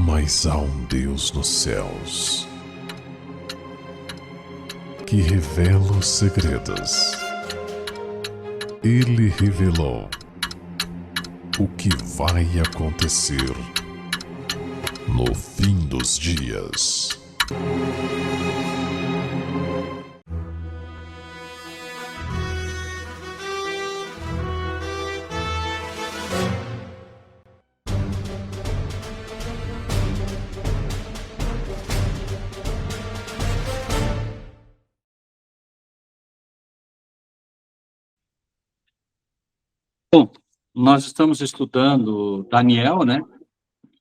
Mas há um Deus nos céus que revela os segredos. Ele revelou o que vai acontecer no fim dos dias. Bom, nós estamos estudando Daniel, né?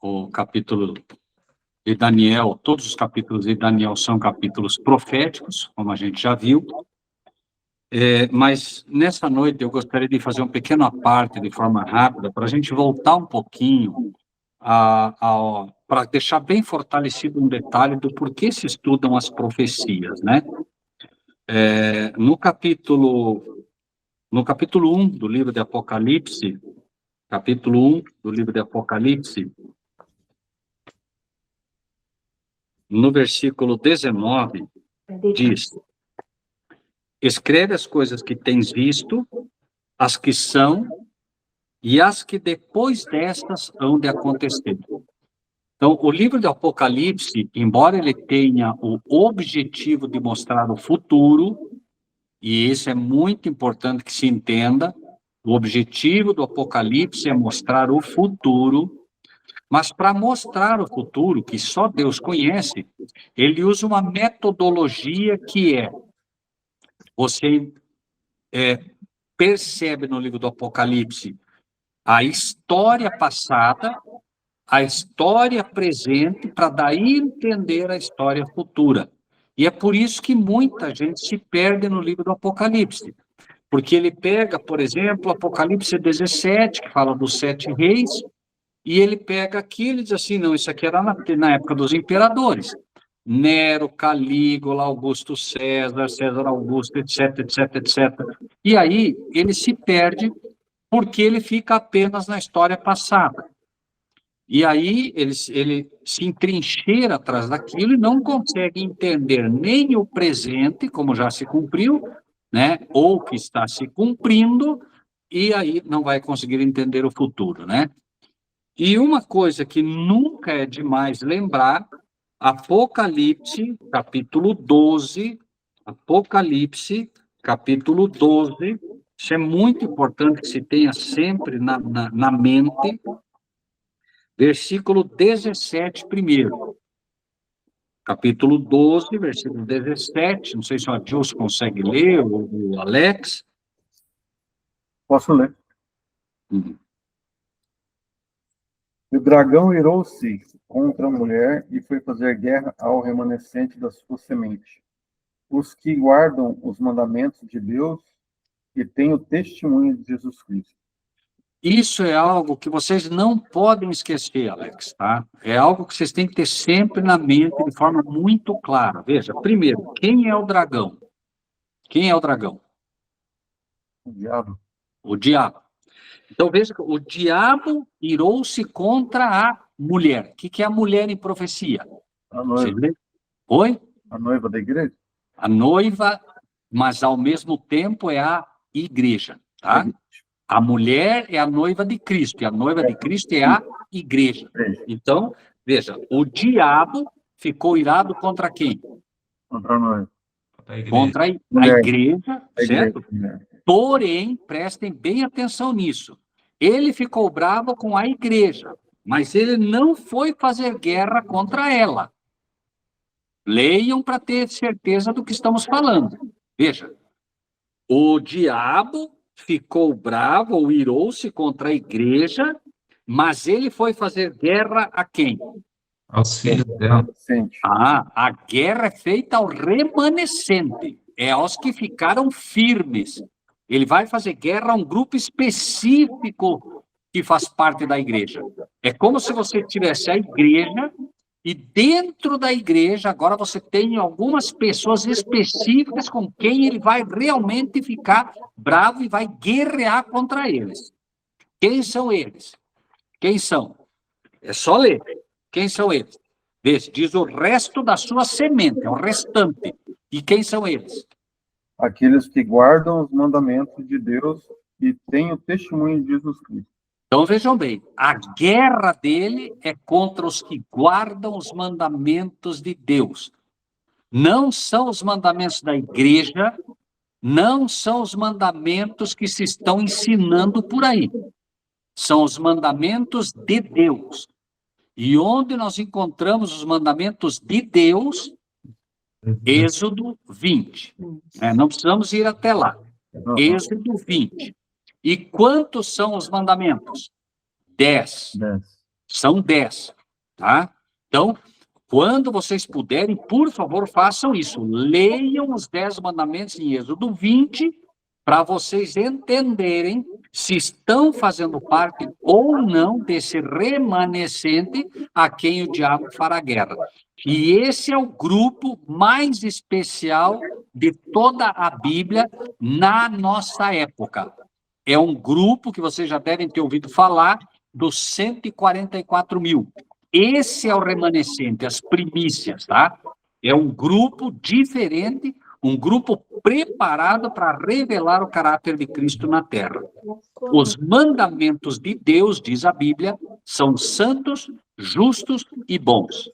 O capítulo de Daniel, todos os capítulos de Daniel são capítulos proféticos, como a gente já viu. Mas nessa noite eu gostaria de fazer um pequeno à parte de forma rápida, para a gente voltar um pouquinho para deixar bem fortalecido um detalhe do porquê se estudam as profecias, né? No capítulo 1 do livro de Apocalipse, capítulo 1 do livro de Apocalipse, no versículo 19, diz: escreve as coisas que tens visto, as que são e as que depois destas hão de acontecer. Então, o livro de Apocalipse, embora ele tenha o objetivo de mostrar o futuro, e isso é muito importante que se entenda, o objetivo do Apocalipse é mostrar o futuro, mas para mostrar o futuro, que só Deus conhece, ele usa uma metodologia que você percebe no livro do Apocalipse a história passada, a história presente, para daí entender a história futura. E é por isso que muita gente se perde no livro do Apocalipse, porque ele pega, por exemplo, Apocalipse 17, que fala dos 7 reis, e ele pega aqui e diz assim, não, isso aqui era na época dos imperadores. Nero, Calígula, Augusto César, César Augusto, etc, etc, etc. E aí ele se perde porque ele fica apenas na história passada. E aí ele se entrincheira atrás daquilo e não consegue entender nem o presente, como já se cumpriu, né, ou que está se cumprindo, e aí não vai conseguir entender o futuro, né? E uma coisa que nunca é demais lembrar, Apocalipse, capítulo 12, Apocalipse, capítulo 12, isso é muito importante que se tenha sempre na mente, versículo 17 primeiro. Capítulo 12, versículo 17, não sei se o Adilson consegue ler, ou o Alex. Posso ler. O dragão irou-se contra a mulher e foi fazer guerra ao remanescente da sua semente, os que guardam os mandamentos de Deus e têm o testemunho de Jesus Cristo. Isso é algo que vocês não podem esquecer, Alex, tá? É algo que vocês têm que ter sempre na mente de forma muito clara. Veja, primeiro, quem é o dragão? Quem é o dragão? O diabo. O diabo. Então, veja que o diabo irou-se contra a mulher. O que é a mulher em profecia? A noiva. Oi? A noiva da igreja? A noiva, mas ao mesmo tempo é a igreja, tá? A mulher é a noiva de Cristo, e a noiva de Cristo é a igreja. Então, veja, o diabo ficou irado contra quem? Contra a noiva. Contra a igreja, certo? Porém, prestem bem atenção nisso. Ele ficou bravo com a igreja, mas ele não foi fazer guerra contra ela. Leiam para ter certeza do que estamos falando. Veja, o diabo ficou bravo ou irou-se contra a igreja, mas ele foi fazer guerra a quem? Aos filhos dela. A guerra é feita ao remanescente, é aos que ficaram firmes. Ele vai fazer guerra a um grupo específico que faz parte da igreja. É como se você tivesse a igreja e dentro da igreja, agora você tem algumas pessoas específicas com quem ele vai realmente ficar bravo e vai guerrear contra eles. Quem são eles? Quem são? É só ler. Quem são eles? Diz o resto da sua semente, é o restante. E quem são eles? Aqueles que guardam os mandamentos de Deus e têm o testemunho de Jesus Cristo. Então, vejam bem, a guerra dele é contra os que guardam os mandamentos de Deus. Não são os mandamentos da igreja, não são os mandamentos que se estão ensinando por aí. São os mandamentos de Deus. E onde nós encontramos os mandamentos de Deus? Êxodo 20. Não precisamos ir até lá. Êxodo 20. E quantos são os mandamentos? 10. São 10. Tá? Então, quando vocês puderem, por favor, façam isso. Leiam os 10 mandamentos em Êxodo 20, para vocês entenderem se estão fazendo parte ou não desse remanescente a quem o diabo fará guerra. E esse é o grupo mais especial de toda a Bíblia na nossa época. É um grupo que vocês já devem ter ouvido falar dos 144 mil. Esse é o remanescente, as primícias, tá? É um grupo diferente, um grupo preparado para revelar o caráter de Cristo na terra. Os mandamentos de Deus, diz a Bíblia, são santos, justos e bons.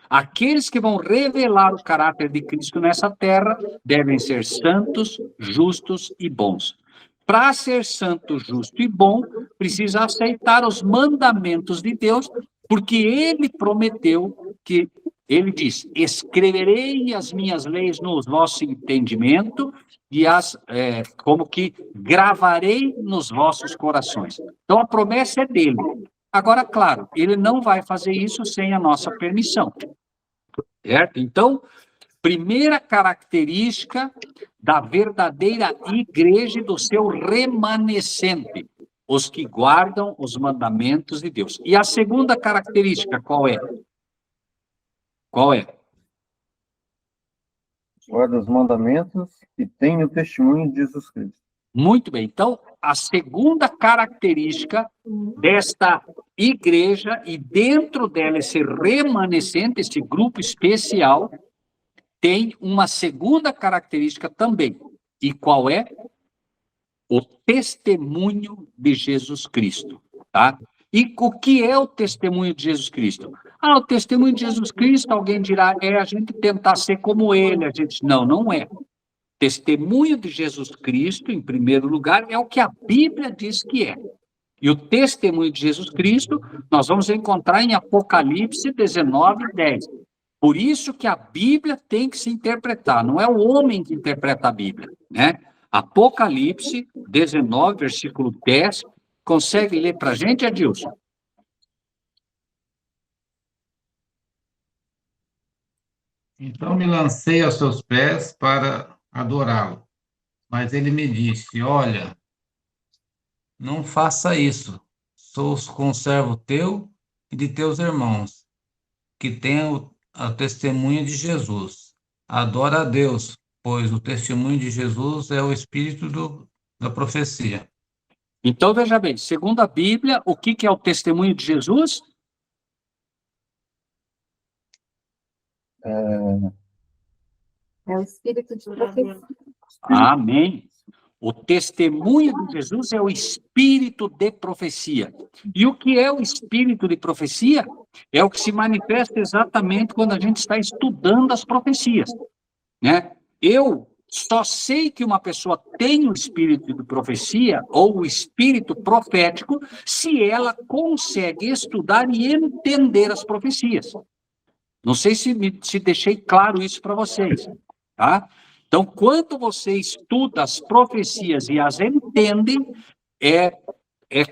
Aqueles que vão revelar o caráter de Cristo nessa terra devem ser santos, justos e bons. Para ser santo, justo e bom, precisa aceitar os mandamentos de Deus, porque ele prometeu que, ele diz, escreverei as minhas leis no vosso entendimento e como que gravarei nos vossos corações. Então, a promessa é dele. Agora, claro, ele não vai fazer isso sem a nossa permissão. Certo? Então, primeira característica da verdadeira igreja e do seu remanescente, os que guardam os mandamentos de Deus. E a segunda característica, qual é? Qual é? Guarda os mandamentos e tem o testemunho de Jesus Cristo. Muito bem. Então, a segunda característica desta igreja, e dentro dela esse remanescente, esse grupo especial, tem uma segunda característica também. E qual é? O testemunho de Jesus Cristo, tá? E o que é o testemunho de Jesus Cristo? O testemunho de Jesus Cristo, alguém dirá, é a gente tentar ser como ele. A gente, não é. Testemunho de Jesus Cristo, em primeiro lugar, é o que a Bíblia diz que é. E o testemunho de Jesus Cristo, nós vamos encontrar em Apocalipse 19, 10. Por isso que a Bíblia tem que se interpretar, não é o homem que interpreta a Bíblia, né? Apocalipse 19, versículo 10, consegue ler para a gente, Adilson? Então me lancei aos seus pés para adorá-lo. Mas ele me disse, olha, não faça isso. Sou conservo teu e de teus irmãos, que têm o testemunho de Jesus. Adora a Deus, pois o testemunho de Jesus é o espírito da profecia. Então, veja bem, segundo a Bíblia, o que é o testemunho de Jesus? É o espírito de profecia. Amém. O testemunho de Jesus é o espírito de profecia. E o que é o espírito de profecia? É o que se manifesta exatamente quando a gente está estudando as profecias, né? Eu só sei que uma pessoa tem o espírito de profecia ou o espírito profético se ela consegue estudar e entender as profecias. Não sei se deixei claro isso para vocês, tá? Então, quando você estuda as profecias e as entende, é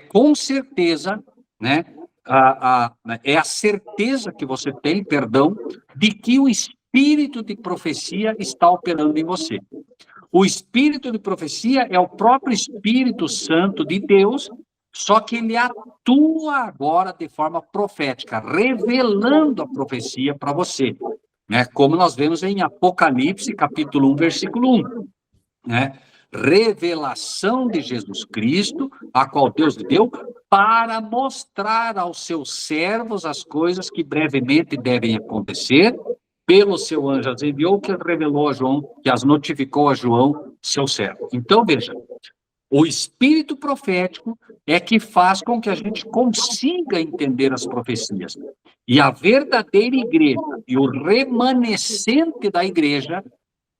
com certeza, né? É a certeza que você tem, de que o espírito de profecia está operando em você. O espírito de profecia é o próprio Espírito Santo de Deus, só que ele atua agora de forma profética, revelando a profecia para você, né? Como nós vemos em Apocalipse, capítulo 1, versículo 1. Né? revelação de Jesus Cristo, a qual Deus lhe deu, para mostrar aos seus servos as coisas que brevemente devem acontecer, pelo seu anjo as enviou, que revelou a João, que as notificou a João, seu servo. Então, veja, o espírito profético é que faz com que a gente consiga entender as profecias. E a verdadeira igreja e o remanescente da igreja,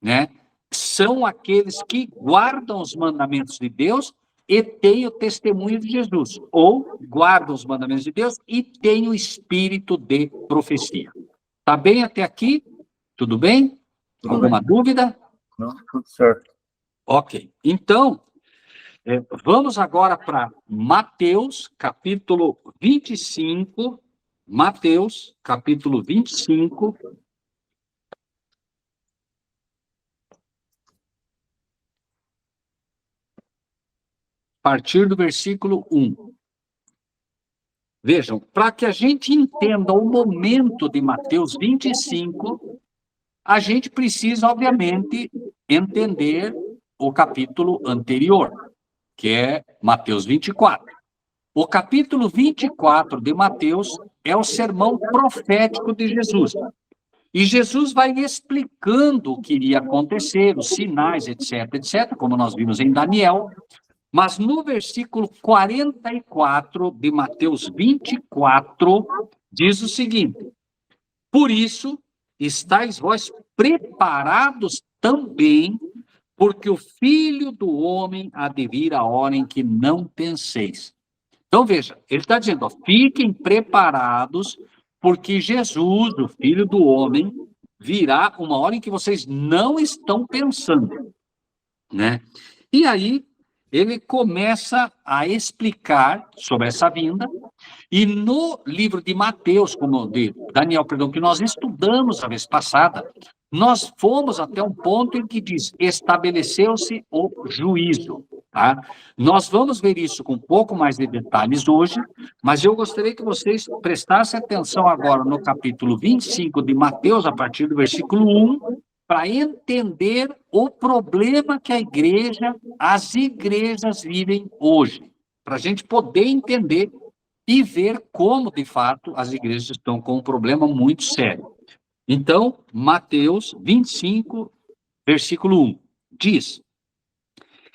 né, são aqueles que guardam os mandamentos de Deus e têm o testemunho de Jesus, ou guardam os mandamentos de Deus e têm o espírito de profecia. Tá bem até aqui? Tudo bem? Tudo Alguma dúvida? Não, tudo certo. Ok. Então, vamos agora para Mateus, capítulo 25. Mateus, capítulo 25. A partir do versículo 1. Vejam, para que a gente entenda o momento de Mateus 25, a gente precisa, obviamente, entender o capítulo anterior, que é Mateus 24. O capítulo 24 de Mateus é o sermão profético de Jesus. E Jesus vai explicando o que iria acontecer, os sinais, etc., etc., como nós vimos em Daniel. Mas no versículo 44 de Mateus 24, diz o seguinte: por isso, estáis vós preparados também, porque o Filho do Homem há de vir a hora em que não penseis. Então, veja, ele está dizendo, ó, fiquem preparados, porque Jesus, o Filho do Homem, virá uma hora em que vocês não estão pensando, né? E aí, ele começa a explicar sobre essa vinda, e no livro de Mateus, como de Daniel, perdão, que nós estudamos a vez passada, nós fomos até um ponto em que diz, estabeleceu-se o juízo, tá? Nós vamos ver isso com um pouco mais de detalhes hoje, mas eu gostaria que vocês prestassem atenção agora no capítulo 25 de Mateus, a partir do versículo 1, para entender o problema que as igrejas vivem hoje, para a gente poder entender e ver como, de fato, as igrejas estão com um problema muito sério. Então, Mateus 25, versículo 1, diz,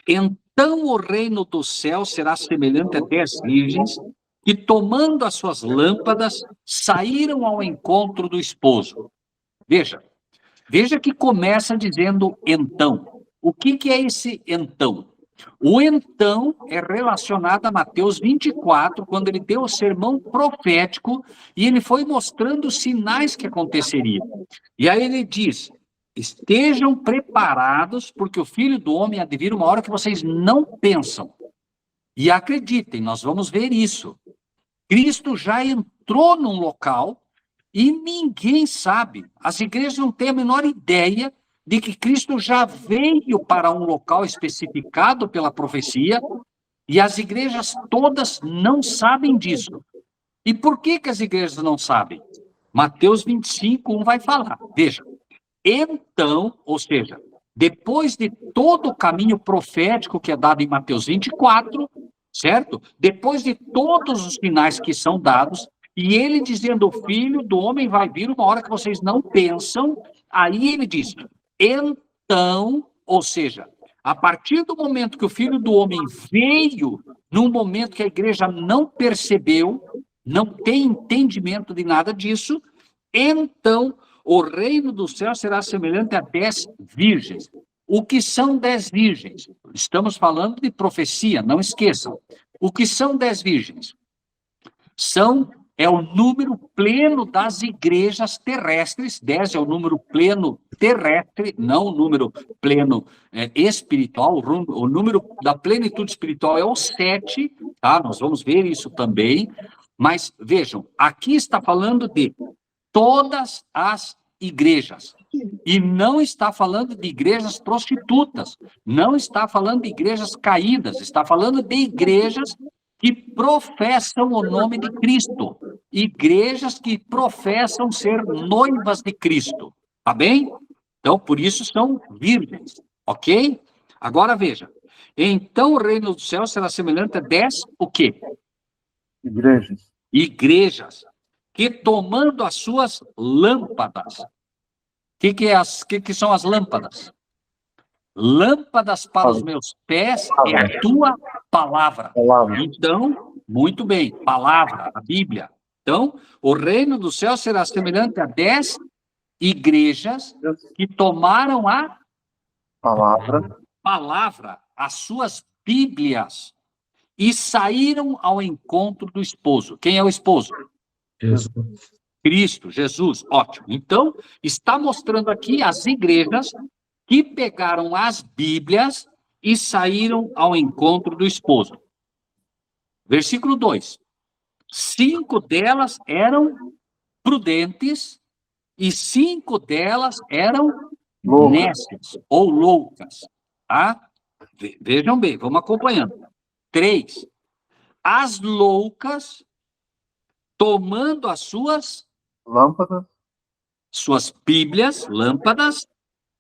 então o reino do céu será semelhante a 10 virgens que, tomando as suas lâmpadas, saíram ao encontro do esposo. Veja que começa dizendo então. O que é esse então? O então é relacionado a Mateus 24, quando ele deu o sermão profético e ele foi mostrando os sinais que aconteceriam. E aí ele diz, estejam preparados, porque o Filho do Homem há de vir uma hora que vocês não pensam. E acreditem, nós vamos ver isso. Cristo já entrou num local e ninguém sabe, as igrejas não têm a menor ideia de que Cristo já veio para um local especificado pela profecia, e as igrejas todas não sabem disso. E por que as igrejas não sabem? Mateus 25, 1 vai falar. Veja, então, ou seja, depois de todo o caminho profético que é dado em Mateus 24, certo? Depois de todos os sinais que são dados, e ele dizendo, o Filho do Homem vai vir uma hora que vocês não pensam, aí ele diz, então, ou seja, a partir do momento que o Filho do Homem veio, num momento que a igreja não percebeu, não tem entendimento de nada disso, então o reino do céu será semelhante a 10 virgens. O que são 10 virgens? Estamos falando de profecia, não esqueçam. O que são 10 virgens? É o número pleno das igrejas terrestres. 10 é o número pleno terrestre, não o número pleno espiritual. O número da plenitude espiritual é o 7, tá? Nós vamos ver isso também. Mas vejam, aqui está falando de todas as igrejas. E não está falando de igrejas prostitutas, não está falando de igrejas caídas, está falando de igrejas que professam o nome de Cristo, igrejas que professam ser noivas de Cristo, tá bem? Então, por isso são virgens, ok? Agora veja. Então o reino do céu será semelhante a 10, o quê? Igrejas. Igrejas, que tomando as suas lâmpadas. O que são as lâmpadas? Lâmpadas para os meus pés é a tua palavra. Palavra. Então, muito bem, palavra, a Bíblia. Então, o reino do céu será semelhante a 10 igrejas que tomaram a Palavra. as suas Bíblias, e saíram ao encontro do esposo. Quem é o esposo? Jesus. Cristo, Jesus. Ótimo. Então, está mostrando aqui as igrejas que pegaram as Bíblias e saíram ao encontro do esposo. Versículo 2. 5 delas eram prudentes e 5 delas eram Loucas. nécias ou loucas. Tá? Vejam bem, vamos acompanhando. 3. As loucas, tomando as suas Lâmpadas. Bíblias, lâmpadas,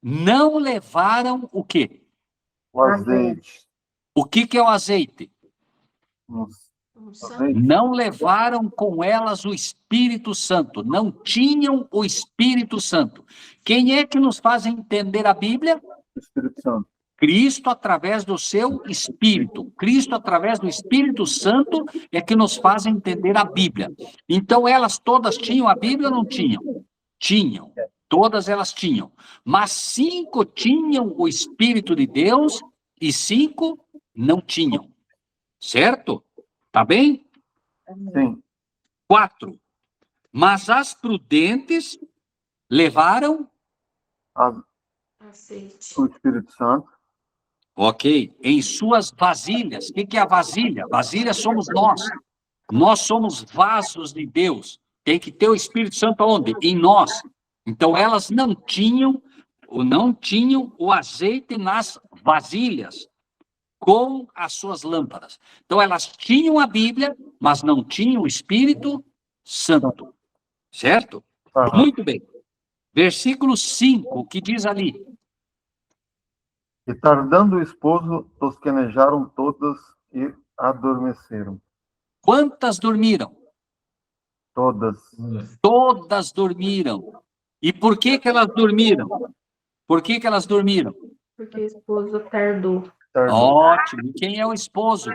não levaram o quê? O azeite. O que é o azeite? Azeite. Não levaram com elas o Espírito Santo, não tinham o Espírito Santo. Quem é que nos faz entender a Bíblia? Espírito Santo. Cristo, através do seu Espírito. Cristo, através do Espírito Santo, é que nos faz entender a Bíblia. Então, elas todas tinham a Bíblia ou não tinham? Tinham. Todas elas tinham. Mas 5 tinham o Espírito de Deus e 5 não tinham. Certo? Tá bem? Sim. 4. Mas as prudentes levaram, Aceite. O Espírito Santo. ok, em suas vasilhas. O que é a vasilha? Vasilha somos nós. Nós somos vasos de Deus. Tem que ter o Espírito Santo aonde? Em nós. Então, elas não tinham o azeite nas vasilhas com as suas lâmpadas. Então, elas tinham a Bíblia, mas não tinham o Espírito Santo. Certo? Aham. Muito bem. Versículo 5, o que diz ali? E tardando o esposo, tosquenejaram todas e adormeceram. Quantas dormiram? Todas. Todas dormiram. E por que elas dormiram? Por que elas dormiram? Porque o esposo tardou. Tardou. Ótimo. E quem é o esposo?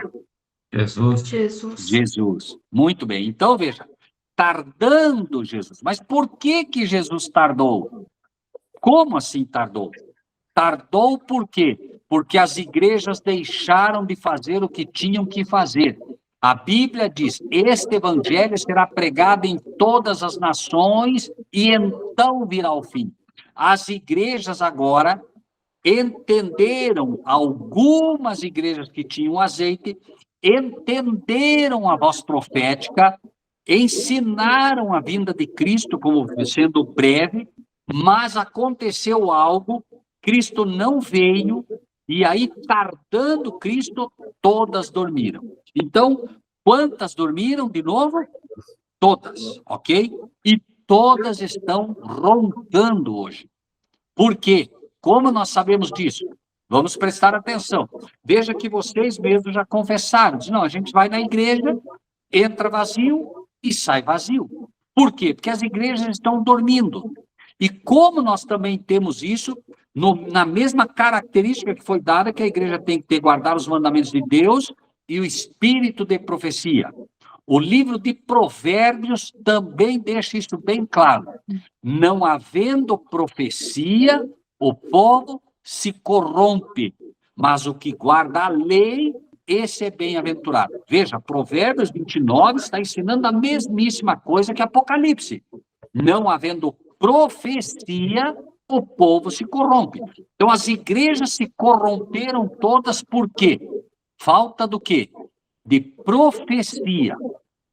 Jesus. Jesus. Jesus. Muito bem. Então, veja, tardando Jesus. Mas por que Jesus tardou? Como assim tardou? Tardou por quê? Porque as igrejas deixaram de fazer o que tinham que fazer. A Bíblia diz, este evangelho será pregado em todas as nações e então virá o fim. As igrejas agora entenderam, algumas igrejas que tinham azeite, entenderam a voz profética, ensinaram a vinda de Cristo como sendo breve, mas aconteceu algo, Cristo não veio, e aí, tardando Cristo, todas dormiram. Então, quantas dormiram de novo? Todas, ok? E todas estão roncando hoje. Por quê? Como nós sabemos disso? Vamos prestar atenção. Veja que vocês mesmos já confessaram. Diz, não, a gente vai na igreja, entra vazio e sai vazio. Por quê? Porque as igrejas estão dormindo. E como nós também temos isso, na mesma característica que foi dada, que a igreja tem que ter, guardar os mandamentos de Deus e o espírito de profecia. O livro de Provérbios também deixa isso bem claro. Não havendo profecia, o povo se corrompe, mas o que guarda a lei, esse é bem-aventurado. Veja, Provérbios 29 está ensinando a mesmíssima coisa que Apocalipse. Não havendo profecia, o povo se corrompe. Então, as igrejas se corromperam todas por quê? Falta do quê? De profecia.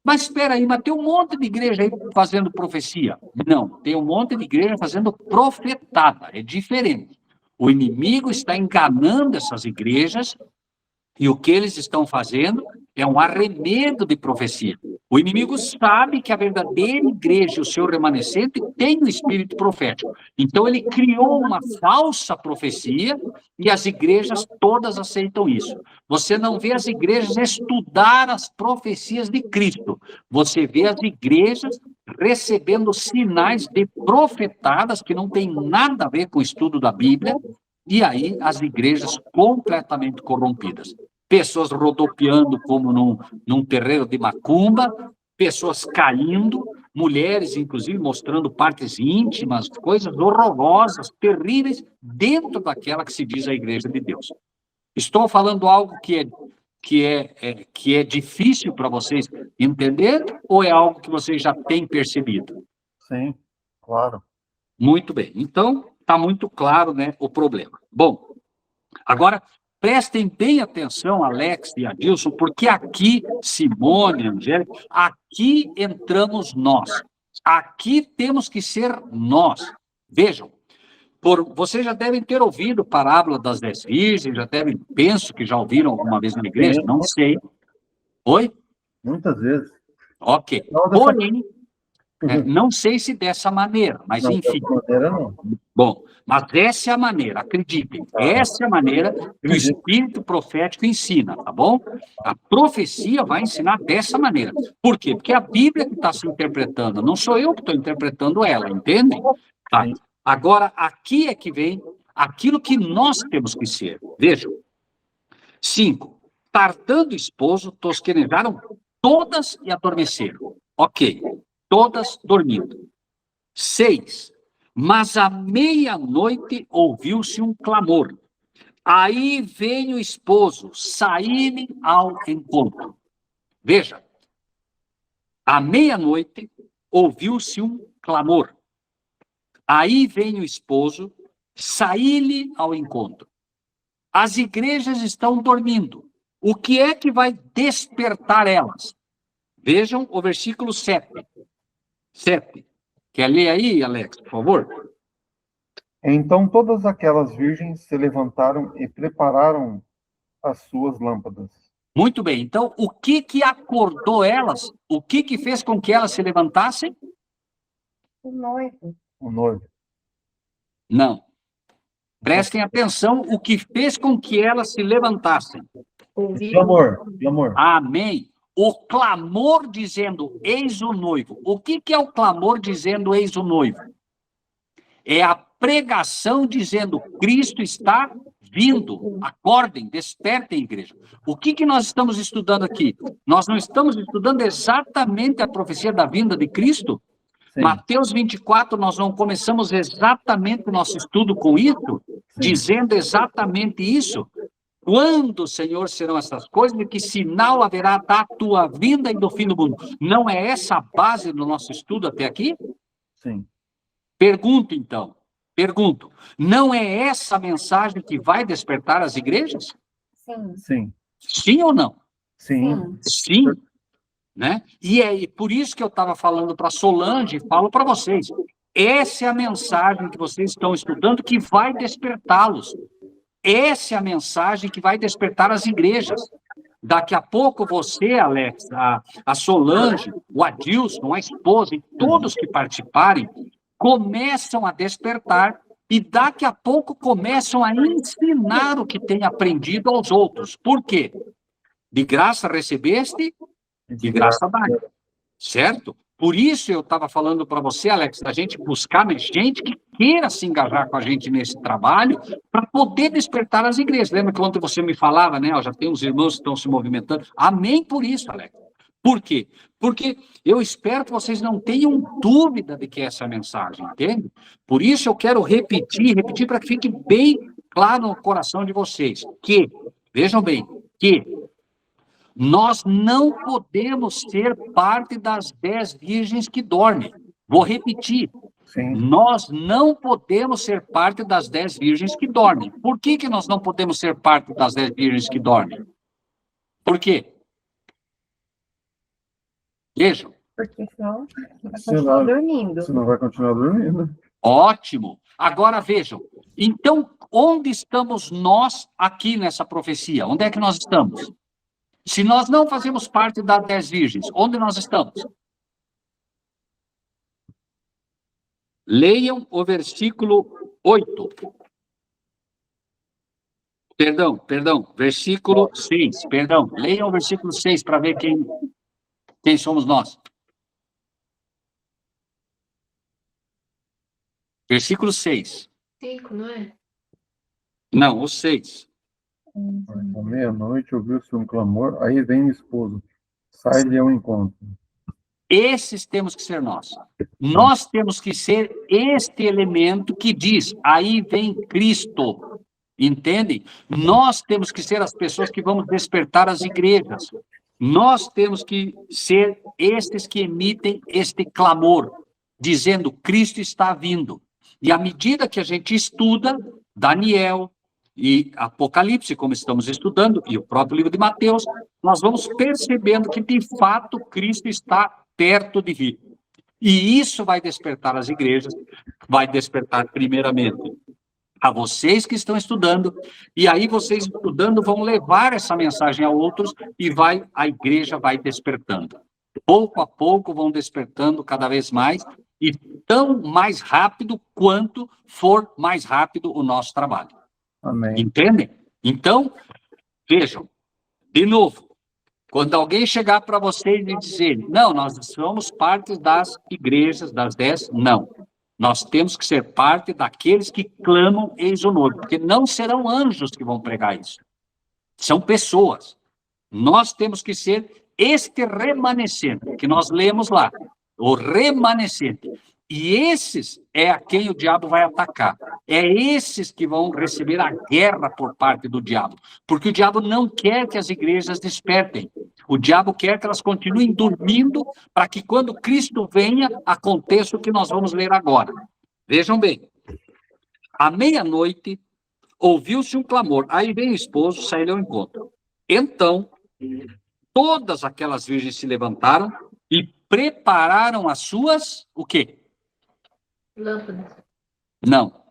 Mas espera aí, mas tem um monte de igreja aí fazendo profecia. Não, tem um monte de igreja fazendo profetada. É diferente. O inimigo está enganando essas igrejas e o que eles estão fazendo? é um arremedo de profecia. O inimigo sabe que a verdadeira igreja, o seu remanescente, tem um espírito profético. Então, ele criou uma falsa profecia e as igrejas todas aceitam isso. Você não vê as igrejas estudar as profecias de Cristo. Você vê as igrejas recebendo sinais de profetadas que não tem nada a ver com o estudo da Bíblia, e aí as igrejas completamente corrompidas. Pessoas rodopiando como num terreiro de macumba, pessoas caindo, mulheres, inclusive, mostrando partes íntimas, coisas horrorosas, terríveis, dentro daquela que se diz a Igreja de Deus. Estou falando algo que é difícil para vocês entender, ou é algo que vocês já têm percebido? Sim, claro. Muito bem. Então, está muito claro, né, o problema. Bom, agora, prestem bem atenção, Alex e Adilson, porque aqui, Simone, Angélica, aqui entramos nós. Aqui temos que ser nós. Vejam, vocês já devem ter ouvido parábola das 10 virgens, penso que já ouviram alguma vez na igreja, não sei. Oi? Muitas vezes. Ok. Porém, não sei se dessa maneira, mas Não, enfim. dessa maneira não. Bom, mas essa é a maneira, acreditem, essa é a maneira que o espírito profético ensina, tá bom? A profecia vai ensinar dessa maneira. Por quê? Porque a Bíblia que está se interpretando, não sou eu que estou interpretando ela, entendem? Tá. Agora, aqui é que vem aquilo que nós temos que ser. Vejam. 5. Tardando o esposo, tosquenejaram todas e adormeceram. Ok. Todas dormindo. 6. Mas à meia-noite ouviu-se um clamor. Aí vem o esposo, sair ao encontro. Veja, à meia-noite ouviu-se um clamor. Aí vem o esposo, sair ao encontro. As igrejas estão dormindo. O que é que vai despertar elas? Vejam o versículo 7. 7. Quer ler aí, Alex, por favor? Então todas aquelas virgens se levantaram e prepararam as suas lâmpadas. Muito bem. Então, o que acordou elas? O que fez com que elas se levantassem? O noivo. O noivo. Não. Prestem atenção o que fez com que elas se levantassem. Clamor. Amém. O clamor dizendo, eis o noivo. O que é o clamor dizendo, eis o noivo? É a pregação dizendo, Cristo está vindo. Acordem, despertem, igreja. O que nós estamos estudando aqui? Nós não estamos estudando exatamente a profecia da vinda de Cristo? Sim. Mateus 24, nós não começamos exatamente o nosso estudo com isso? Sim. Dizendo exatamente isso? Quando, Senhor, serão essas coisas? E que sinal haverá da tua vinda e do fim do mundo? Não é essa a base do nosso estudo até aqui? Sim. Pergunto, então. Pergunto. Não é essa a mensagem que vai despertar as igrejas? Sim. Sim. Sim ou não? Sim. Sim. Né? E é por isso que eu estava falando para Solange e falo para vocês. Essa é a mensagem que vocês estão estudando que vai despertá-los. Essa é a mensagem que vai despertar as igrejas. Daqui a pouco você, Alex, a Solange, o Adilson, a esposa e todos que participarem começam a despertar e daqui a pouco começam a ensinar o que têm aprendido aos outros. Por quê? De graça recebeste, de graça dá. Certo? Por isso eu estava falando para você, Alex, da gente buscar gente que queira se engajar com a gente nesse trabalho para poder despertar as igrejas. Lembra que ontem você me falava, né? Já tem uns irmãos que estão se movimentando. Amém por isso, Alex. Por quê? Porque eu espero que vocês não tenham dúvida de que essa é a mensagem, entende? Por isso eu quero repetir para que fique bem claro no coração de vocês. Que, vejam bem, que nós não podemos ser parte das 10 virgens que dormem. Vou repetir. Sim. Nós não podemos ser parte das 10 virgens que dormem. Por que nós não podemos ser parte das 10 virgens que dormem? Por quê? Vejam. Porque senão vai continuar dormindo. Senão vai continuar dormindo. Ótimo. Agora vejam. Então, onde estamos nós aqui nessa profecia? Onde é que nós estamos? Se nós não fazemos parte das 10 virgens, onde nós estamos? Leiam o versículo 8. Perdão, versículo 6, perdão. Leiam o versículo 6 para ver quem somos nós. Versículo 6. 5, não é? Não, o 6. À meia-noite ouviu-se um clamor, aí vem o esposo, sai-lhe ao encontro. Esses temos que ser nós. Nós temos que ser este elemento que diz, aí vem Cristo. Entendem? Nós temos que ser as pessoas que vamos despertar as igrejas. Nós temos que ser estes que emitem este clamor, dizendo, Cristo está vindo. E à medida que a gente estuda Daniel e Apocalipse, como estamos estudando, e o próprio livro de Mateus, nós vamos percebendo que, de fato, Cristo está perto de vir. E isso vai despertar as igrejas, vai despertar primeiramente a vocês que estão estudando, e aí vocês estudando vão levar essa mensagem a outros, e a igreja vai despertando. Pouco a pouco vão despertando cada vez mais, e tão mais rápido quanto for mais rápido o nosso trabalho. Amém. Entendem? Então, vejam, de novo, quando alguém chegar para vocês e dizer, não, nós somos parte das igrejas, das 10, não. Nós temos que ser parte daqueles que clamam eis o noivo, porque não serão anjos que vão pregar isso. São pessoas. Nós temos que ser este remanescente, que nós lemos lá, o remanescente. E esses é a quem o diabo vai atacar. É esses que vão receber a guerra por parte do diabo. Porque o diabo não quer que as igrejas despertem. O diabo quer que elas continuem dormindo para que quando Cristo venha, aconteça o que nós vamos ler agora. Vejam bem. À meia-noite, ouviu-se um clamor. Aí vem o esposo, saiu ao encontro. Então, todas aquelas virgens se levantaram e prepararam as suas, o quê? Lâmpadas. Não.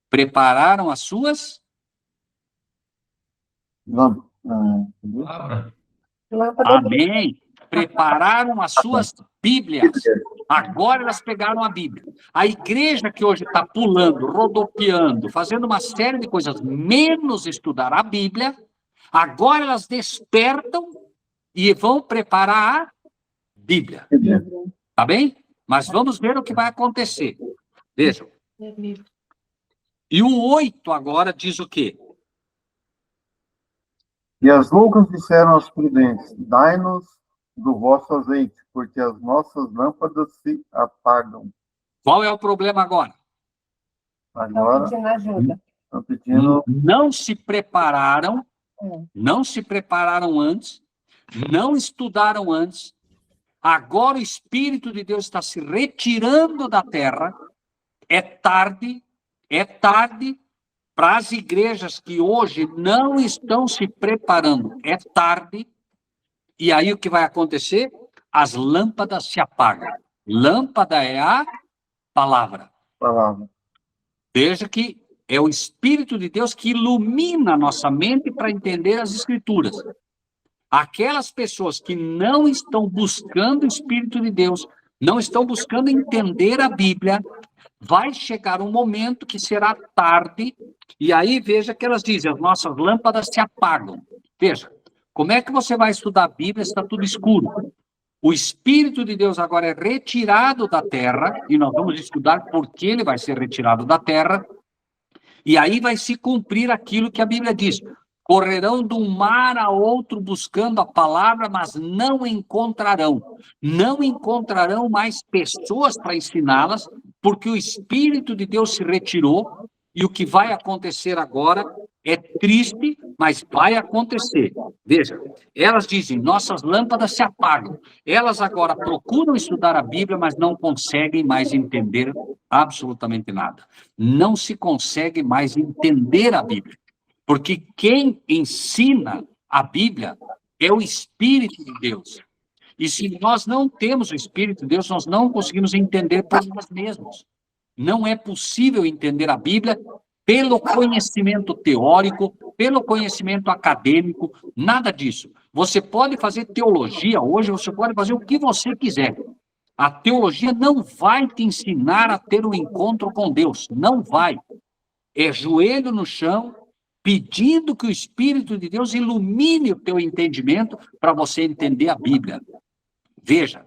Prepararam as suas... Palavra. Amém. Prepararam as suas Bíblias. Agora elas pegaram a Bíblia. A igreja que hoje está pulando, rodopiando, fazendo uma série de coisas, menos estudar a Bíblia, agora elas despertam e vão preparar a Bíblia. Tá bem? Mas vamos ver o que vai acontecer. Vejam. E o 8 agora diz o quê? E as loucas disseram aos prudentes, dai-nos do vosso azeite, porque as nossas lâmpadas se apagam. Qual é o problema agora? Agora, Pedindo ajuda. estão pedindo... Não se prepararam antes, não estudaram antes. Agora o Espírito de Deus está se retirando da terra. É tarde para as igrejas que hoje não estão se preparando. É tarde. E aí o que vai acontecer? As lâmpadas se apagam. Lâmpada é a palavra. Veja que é o Espírito de Deus que ilumina a nossa mente para entender as Escrituras. Aquelas pessoas que não estão buscando o Espírito de Deus, não estão buscando entender a Bíblia, vai chegar um momento que será tarde, e aí veja que elas dizem, as nossas lâmpadas se apagam. Veja, como é que você vai estudar a Bíblia se está tudo escuro? O Espírito de Deus agora é retirado da terra, e nós vamos estudar por que ele vai ser retirado da terra, e aí vai se cumprir aquilo que a Bíblia diz. Correrão de um mar a outro buscando a palavra, mas não encontrarão. Não encontrarão mais pessoas para ensiná-las, porque o Espírito de Deus se retirou, e o que vai acontecer agora é triste, mas vai acontecer. Veja, elas dizem, nossas lâmpadas se apagam. Elas agora procuram estudar a Bíblia, mas não conseguem mais entender absolutamente nada. Não se consegue mais entender a Bíblia. Porque quem ensina a Bíblia é o Espírito de Deus. E se nós não temos o Espírito de Deus, nós não conseguimos entender por nós mesmos. Não é possível entender a Bíblia pelo conhecimento teórico, pelo conhecimento acadêmico, nada disso. Você pode fazer teologia hoje, você pode fazer o que você quiser. A teologia não vai te ensinar a ter um encontro com Deus, não vai. É joelho no chão, pedindo que o Espírito de Deus ilumine o teu entendimento para você entender a Bíblia. Veja,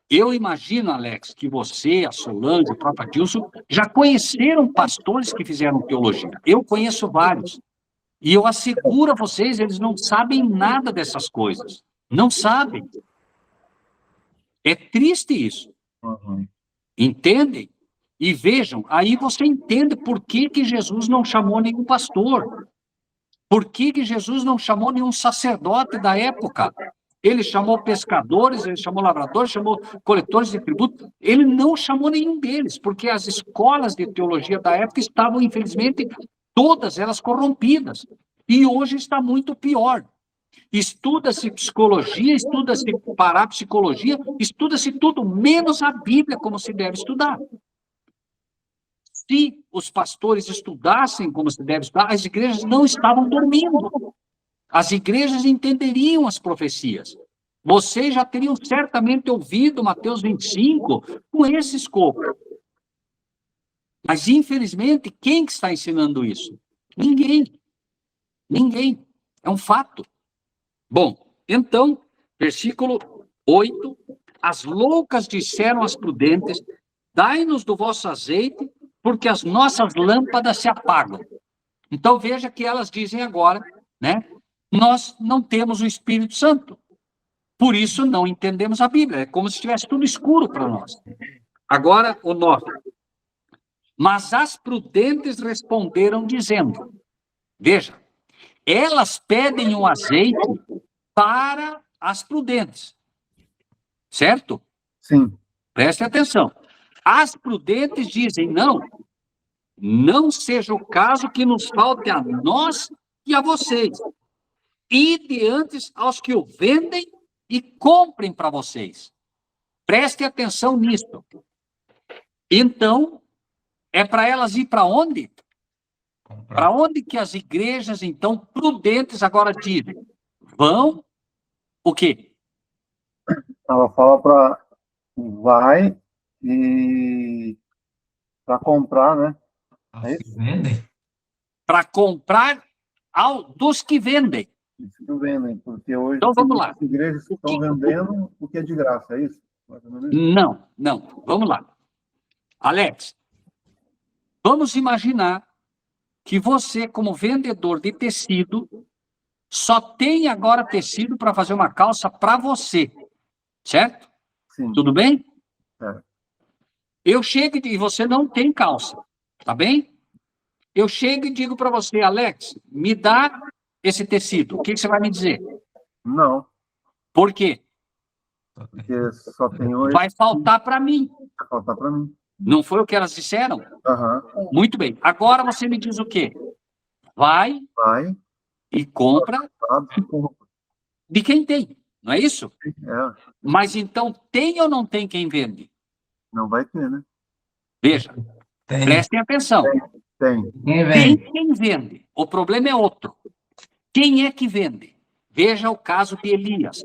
eu imagino, Alex, que você, a Solange, o próprio Adilson, já conheceram pastores que fizeram teologia. Eu conheço vários. E eu asseguro a vocês, eles não sabem nada dessas coisas. Não sabem. É triste isso. Uhum. Entendem? E vejam, aí você entende por que Jesus não chamou nenhum pastor. Por que Jesus não chamou nenhum sacerdote da época. Ele chamou pescadores, ele chamou lavradores, chamou coletores de tributo. Ele não chamou nenhum deles, porque as escolas de teologia da época estavam, infelizmente, todas elas corrompidas. E hoje está muito pior. Estuda-se psicologia, estuda-se parapsicologia, estuda-se tudo, menos a Bíblia como se deve estudar. Se os pastores estudassem como se deve estudar, as igrejas não estavam dormindo. As igrejas entenderiam as profecias. Vocês já teriam certamente ouvido Mateus 25 com esse escopo. Mas, infelizmente, quem que está ensinando isso? Ninguém. Ninguém. É um fato. Bom, então, versículo 8. As loucas disseram às prudentes, dai-nos do vosso azeite, porque as nossas lâmpadas se apagam. Então, veja que elas dizem agora, né? Nós não temos o Espírito Santo. Por isso, não entendemos a Bíblia. É como se estivesse tudo escuro para nós. Agora, o 9. Mas as prudentes responderam dizendo, veja, elas pedem o azeite para as prudentes. Certo? Sim. Preste atenção. As prudentes dizem, não seja o caso que nos falte a nós e a vocês. Ide antes aos que o vendem e comprem para vocês. Preste atenção nisso. Então, é para elas ir para onde? Para onde que as igrejas, então, prudentes agora dizem? Vão, o quê? Ela fala para vai e para comprar, né? As que vendem? Para comprar dos que vendem. Isso que vendem, porque hoje Então, vamos lá. as igrejas estão vendendo o que é de graça, é isso? Não. Vamos lá. Alex, vamos imaginar que você, como vendedor de tecido, só tem agora tecido para fazer uma calça para você. Certo? Sim. Tudo bem? É. Eu chego e você não tem calça. Tá bem? Eu chego e digo para você, Alex, me dá esse tecido. O que você vai me dizer? Não, Por quê? porque só tem hoje. Vai faltar para mim. Vai faltar para mim. Não foi o que elas disseram? Aham. Muito bem. Agora você me diz o quê? Vai Vai, e compra sabe, compra. de quem tem. Não é isso? É, Mas então tem ou não tem quem vende? não vai ter, né? Veja, Tem. prestem atenção. Tem. Quem Tem vende? quem vende. O problema é outro. Quem é que vende? Veja o caso de Elias.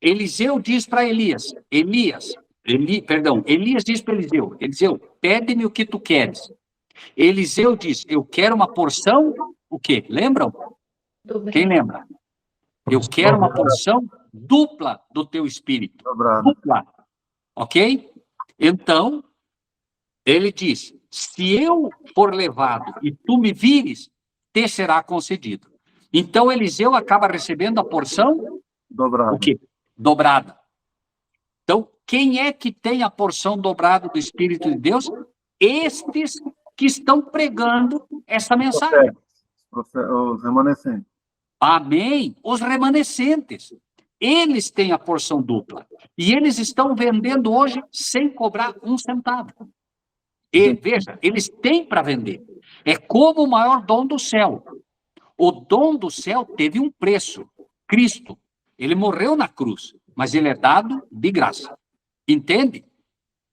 Eliseu diz para Elias, Elias diz para Eliseu, Eliseu, pede-me o que tu queres. Eliseu diz, eu quero uma porção, o quê? Lembram? Quem lembra? Eu quero uma porção dupla do teu espírito. Dobrado. Dupla. Ok? Então, ele diz, se eu for levado e tu me vires, te será concedido. Então, Eliseu acaba recebendo a porção, Dobrado. o quê? Dobrada. Então, quem é que tem a porção dobrada do Espírito de Deus? Estes que estão pregando essa mensagem. Os remanescentes. Amém? Os remanescentes. Eles têm a porção dupla. E eles estão vendendo hoje sem cobrar um centavo. E, veja, eles têm para vender. É como o maior dom do céu. O dom do céu teve um preço. Cristo. Ele morreu na cruz, mas ele é dado de graça. Entende?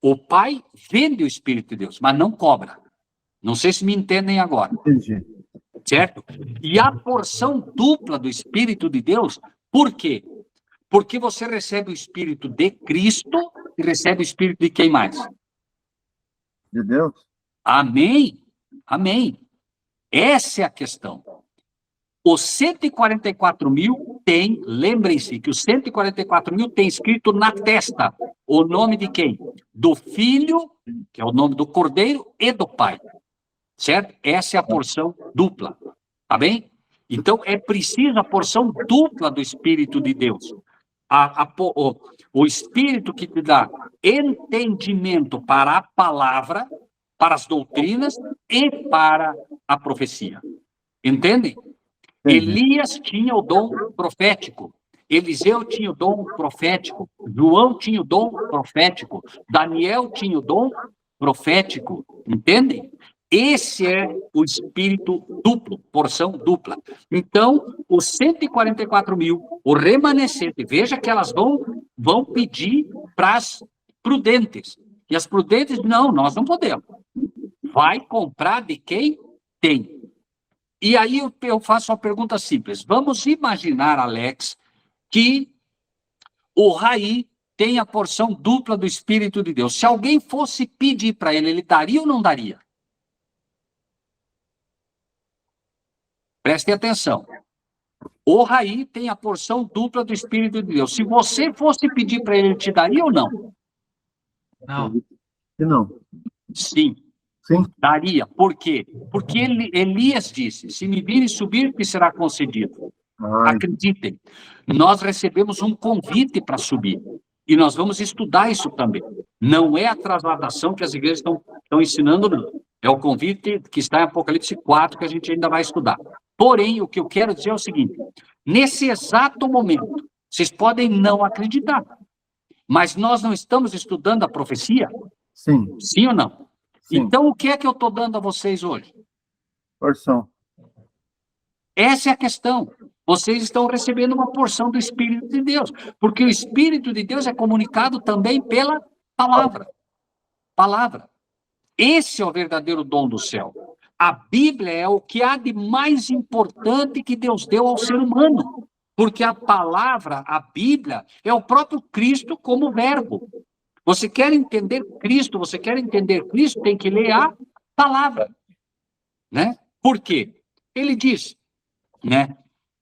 O Pai vende o Espírito de Deus, mas não cobra. Não sei se me entendem agora. Entendi. Certo? E a porção dupla do Espírito de Deus, por quê? Porque você recebe o Espírito de Cristo e recebe o Espírito de quem mais? De Deus? Amém? Amém. Essa é a questão. Os 144 mil tem, lembrem-se que os 144 mil tem escrito na testa o nome de quem? Do Filho, que é o nome do Cordeiro, e do Pai. Certo? Essa é a porção dupla. Tá bem? Então, é preciso a porção dupla do Espírito de Deus. O Espírito que te dá entendimento para a palavra, para as doutrinas e para a profecia. Entendem? Elias tinha o dom profético. Eliseu tinha o dom profético. João tinha o dom profético. Daniel tinha o dom profético. Entendem? Esse é o espírito duplo, porção dupla. Então, os 144 mil, o remanescente, veja que elas vão pedir para as prudentes. E as prudentes, não, nós não podemos. Vai comprar de quem tem. E aí eu faço uma pergunta simples. Vamos imaginar, Alex, que o Raí tem a porção dupla do Espírito de Deus. Se alguém fosse pedir para ele, ele daria ou não daria? Prestem atenção. O Raí tem a porção dupla do Espírito de Deus. Se você fosse pedir para ele, ele te daria ou não? Não. E não. Sim. Sim. Daria. Por quê? Porque Elias disse, se me virem subir, que será concedido. Acreditem, nós recebemos um convite para subir. E nós vamos estudar isso também. Não é a trasladação que as igrejas estão ensinando, não. É o convite que está em Apocalipse 4, que a gente ainda vai estudar. Porém, o que eu quero dizer é o seguinte, nesse exato momento, vocês podem não acreditar, mas nós não estamos estudando a profecia? Sim. Sim ou não? Sim. Então, o que é que eu estou dando a vocês hoje? Porção. Essa é a questão. Vocês estão recebendo uma porção do Espírito de Deus, porque o Espírito de Deus é comunicado também pela palavra. Palavra. Esse é o verdadeiro dom do céu. A Bíblia é o que há de mais importante que Deus deu ao ser humano, porque a palavra, a Bíblia, é o próprio Cristo como verbo. Você quer entender Cristo, tem que ler a palavra, né? Por quê? Ele diz, né?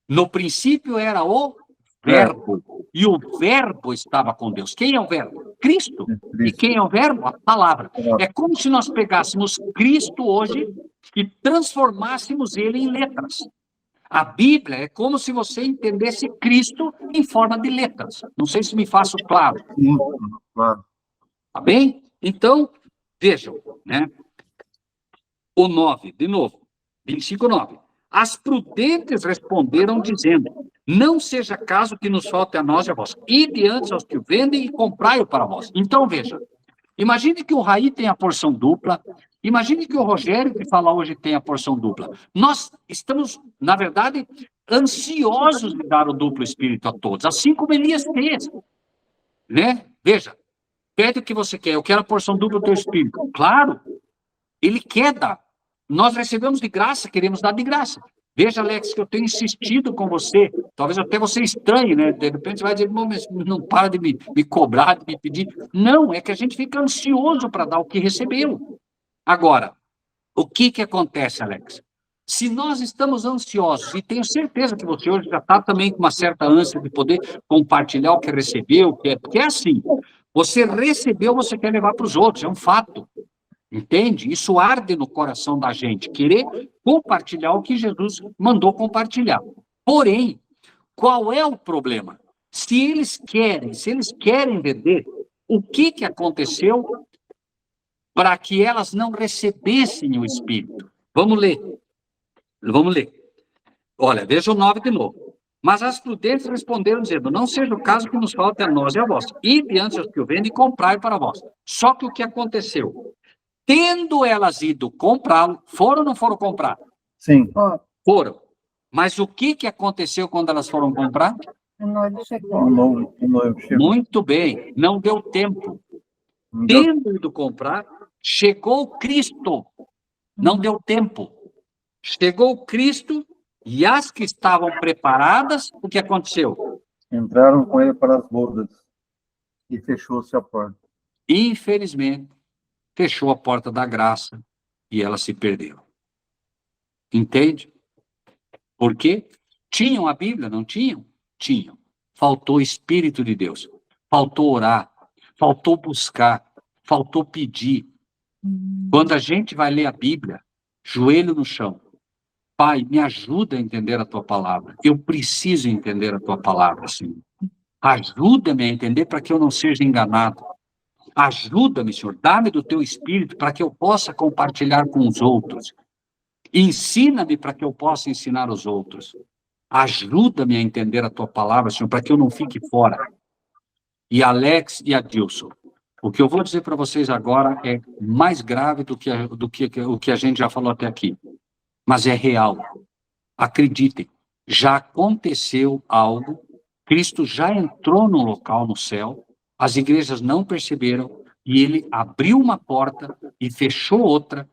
No princípio era o verbo, e o verbo estava com Deus. Quem é o verbo? Cristo. E quem é o verbo? A palavra. É como se nós pegássemos Cristo hoje e transformássemos ele em letras. A Bíblia é como se você entendesse Cristo em forma de letras. Não sei se me faço claro. Sim, claro. Tá bem? Então, vejam, né? O 9, de novo, 25:9. As prudentes responderam dizendo, não seja caso que nos falte a nós e a vós. Ide antes aos que o vendem e comprai-o para vós. Então, veja, imagine que o Raí tem a porção dupla, imagine que o Rogério, que fala hoje, tem a porção dupla. Nós estamos, na verdade, ansiosos de dar o duplo espírito a todos, assim como Elias fez, né? Veja, pede o que você quer, eu quero a porção dupla do teu espírito. Claro, ele quer dar. Nós recebemos de graça, queremos dar de graça. Veja, Alex, que eu tenho insistido com você, talvez até você estranhe, né? De repente você vai dizer, não para de me cobrar, de me pedir. Não, é que a gente fica ansioso para dar o que recebeu. Agora, o que acontece, Alex? Se nós estamos ansiosos, e tenho certeza que você hoje já está também com uma certa ânsia de poder compartilhar o que recebeu, porque é assim, você recebeu, você quer levar para os outros, é um fato. Entende? Isso arde no coração da gente, querer compartilhar o que Jesus mandou compartilhar. Porém, qual é o problema? Se eles querem vender, o que aconteceu para que elas não recebessem o Espírito? Vamos ler. Olha, veja o 9 de novo. Mas as prudentes responderam dizendo, não seja o caso que nos falte a nós e a vós. Ide antes aos que o vendem e comprai para vós. Só que o que aconteceu? Tendo elas ido comprá-lo, foram ou não foram comprar? Sim. Foram. Mas o que aconteceu quando elas foram comprar? O noivo chegou. O noivo chegou. Muito bem, não deu tempo. Tendo ido comprar, chegou Cristo. Não deu tempo. Chegou Cristo e as que estavam preparadas, o que aconteceu? Entraram com ele para as bodas e fechou-se a porta. Infelizmente, fechou a porta da graça e ela se perdeu. Entende? Por quê? Tinham a Bíblia, não tinham? Tinham. Faltou o Espírito de Deus. Faltou orar. Faltou buscar. Faltou pedir. Quando a gente vai ler a Bíblia, joelho no chão. Pai, me ajuda a entender a tua palavra. Eu preciso entender a tua palavra, Senhor. Ajuda-me a entender para que eu não seja enganado. Ajuda-me, Senhor. Dá-me do teu Espírito para que eu possa compartilhar com os outros. Ensina-me para que eu possa ensinar os outros. Ajuda-me a entender a tua palavra, Senhor, para que eu não fique fora. E Alex e Adilson, o que eu vou dizer para vocês agora é mais grave do que o que a gente já falou até aqui. Mas é real. Acreditem, já aconteceu algo, Cristo já entrou no local no céu, as igrejas não perceberam, e ele abriu uma porta e fechou outra,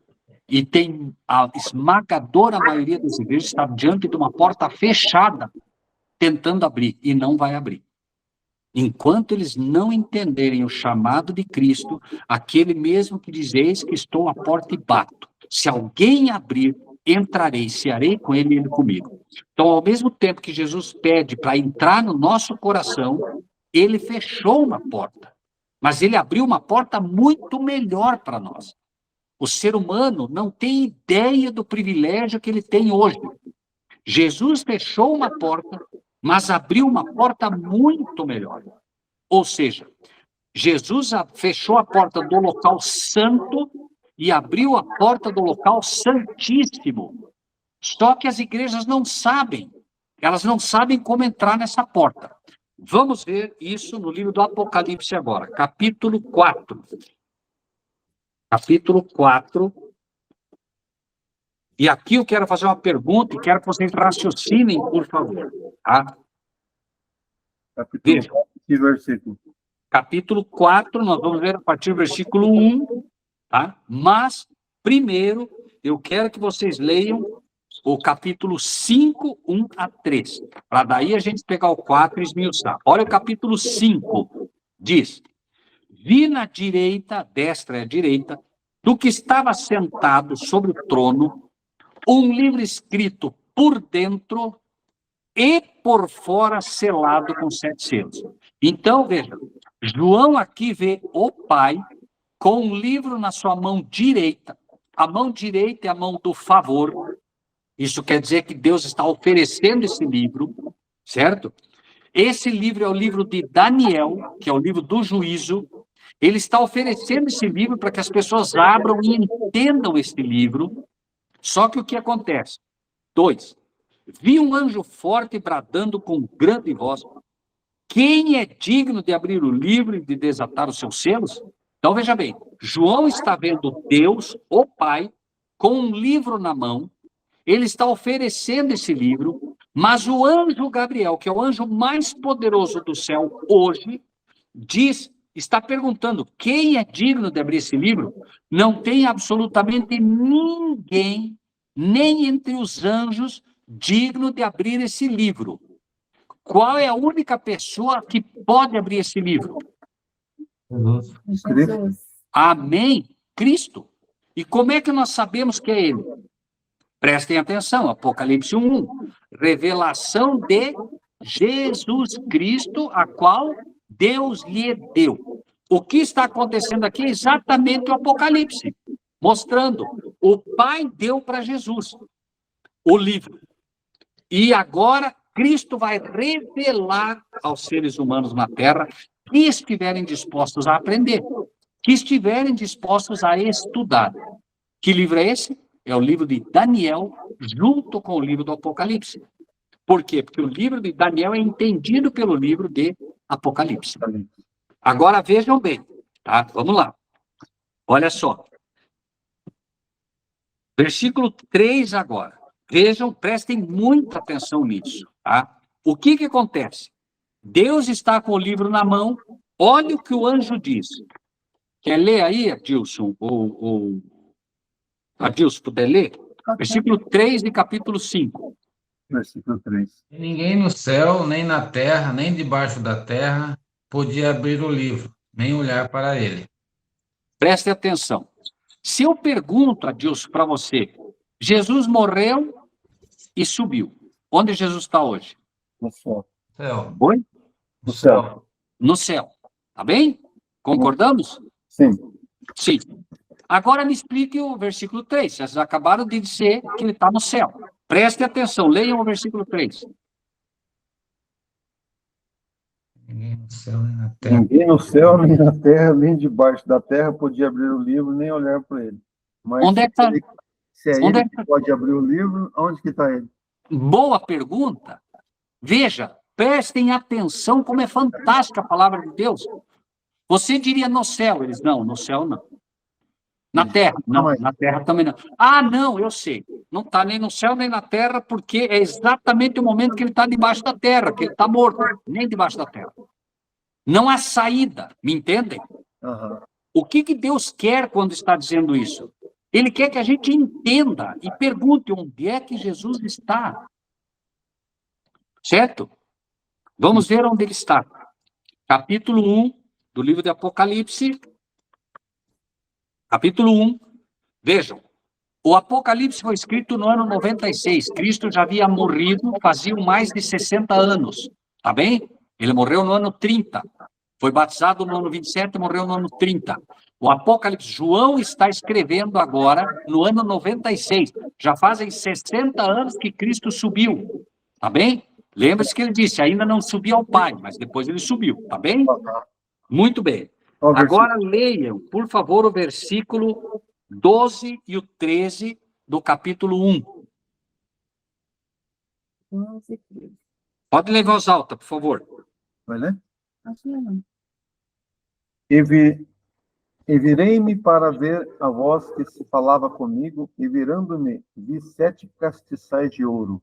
e tem a esmagadora maioria das igrejas está diante de uma porta fechada, tentando abrir, e não vai abrir. Enquanto eles não entenderem o chamado de Cristo, aquele mesmo que diz, eis que estou à porta e bato. Se alguém abrir, entrarei, cearei com ele e ele comigo. Então, ao mesmo tempo que Jesus pede para entrar no nosso coração, ele fechou uma porta. Mas ele abriu uma porta muito melhor para nós. O ser humano não tem ideia do privilégio que ele tem hoje. Jesus fechou uma porta, mas abriu uma porta muito melhor. Ou seja, Jesus fechou a porta do local santo e abriu a porta do local santíssimo. Só que as igrejas não sabem. Elas não sabem como entrar nessa porta. Vamos ver isso no livro do Apocalipse agora, capítulo 4. Capítulo 4. E aqui eu quero fazer uma pergunta e quero que vocês raciocinem, por favor. Tá? Capítulo 4, que versículo? Capítulo 4, nós vamos ver a partir do versículo 1. Tá? Mas, primeiro, eu quero que vocês leiam o capítulo 5, 1 a 3. Para daí a gente pegar o 4 e esmiuçar. Olha o capítulo 5. Diz: vi na direita, destra é a direita, do que estava sentado sobre o trono, um livro escrito por dentro e por fora selado com 7 selos. Então, veja, João aqui vê o Pai com um livro na sua mão direita. A mão direita é a mão do favor. Isso quer dizer que Deus está oferecendo esse livro, certo? Esse livro é o livro de Daniel, que é o livro do juízo. Ele está oferecendo esse livro para que as pessoas abram e entendam esse livro. Só que o que acontece? 2. Vi um anjo forte bradando com grande voz: quem é digno de abrir o livro e de desatar os seus selos? Então, veja bem, João está vendo Deus, o Pai, com um livro na mão. Ele está oferecendo esse livro, mas o anjo Gabriel, que é o anjo mais poderoso do céu hoje, está perguntando: quem é digno de abrir esse livro? Não tem absolutamente ninguém, nem entre os anjos, digno de abrir esse livro. Qual é a única pessoa que pode abrir esse livro? Cristo. Amém? Cristo. E como é que nós sabemos que é ele? Prestem atenção, Apocalipse 1. Revelação de Jesus Cristo, a qual Deus lhe deu. O que está acontecendo aqui é exatamente o Apocalipse, mostrando, o Pai deu para Jesus o livro. E agora Cristo vai revelar aos seres humanos na Terra que estiverem dispostos a aprender, que estiverem dispostos a estudar. Que livro é esse? É o livro de Daniel, junto com o livro do Apocalipse. Por quê? Porque o livro de Daniel é entendido pelo livro de Apocalipse. Agora vejam bem, tá? Vamos lá. Olha só. Versículo 3 agora. Vejam, prestem muita atenção nisso, tá? O que acontece? Deus está com o livro na mão, olha o que o anjo diz. Quer ler aí, Adilson? Adilson, puder ler? Ok. Versículo 3 de capítulo 5. Versículo 3. Ninguém no céu, nem na terra, nem debaixo da terra podia abrir o livro, nem olhar para ele. Preste atenção. Se eu pergunto, Adilson, para você, Jesus morreu e subiu. Onde Jesus está hoje? No céu. Céu. Oi? No céu. No céu. Tá bem? Concordamos? Sim. Sim. Agora me explique o versículo 3. Vocês acabaram de dizer que ele está no céu. Preste atenção, leiam o versículo 3. Ninguém no céu, nem na terra. Ninguém no céu, nem na terra, nem debaixo da terra podia abrir o livro, nem olhar para ele. Mas Onde é que está? se é Onde ele é que que pode abrir o livro, onde que está ele? Boa pergunta. Veja, prestem atenção como é fantástica a palavra de Deus. Você diria no céu, eles não, no céu não. Na terra, não, na terra também não. Ah, não, eu sei. Não está nem no céu nem na terra, porque é exatamente o momento que ele está debaixo da terra, que ele está morto, nem debaixo da terra. Não há saída, me entendem? Aham. O que Deus quer quando está dizendo isso? Ele quer que a gente entenda e pergunte onde é que Jesus está. Certo? Vamos ver onde ele está. Capítulo 1 do livro de Apocalipse. Capítulo 1. Vejam, o Apocalipse foi escrito no ano 96. Cristo já havia morrido, fazia mais de 60 anos. Tá bem? Ele morreu no ano 30. Foi batizado no ano 27 e morreu no ano 30. O Apocalipse, João está escrevendo agora no ano 96. Já fazem 60 anos que Cristo subiu. Tá bem? Lembre-se que ele disse, ainda não subiu ao Pai, mas depois ele subiu. Tá bem? Muito bem. Qual Agora leiam, por favor, o versículo 12 e o 13 do capítulo 1. 11, 13. Pode ler em voz alta, por favor. Vai ler? Acho que não. E virei-me para ver a voz que se falava comigo, e virando-me, vi 7 castiçais de ouro.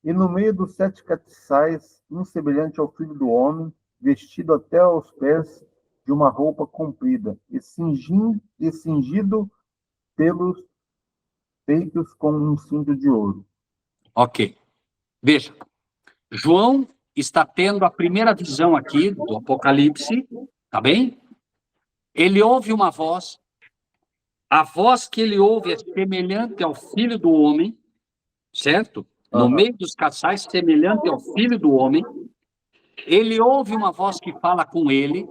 E no meio dos 7 castiçais, um semelhante ao filho do homem, vestido até aos pés de uma roupa comprida, e cingido pelos peitos com um cinto de ouro. Ok. Veja, João está tendo a primeira visão aqui do Apocalipse, tá bem? Ele ouve uma voz. A voz que ele ouve é semelhante ao filho do homem, certo? No meio dos castiçais, semelhante ao filho do homem. Ele ouve uma voz que fala com ele.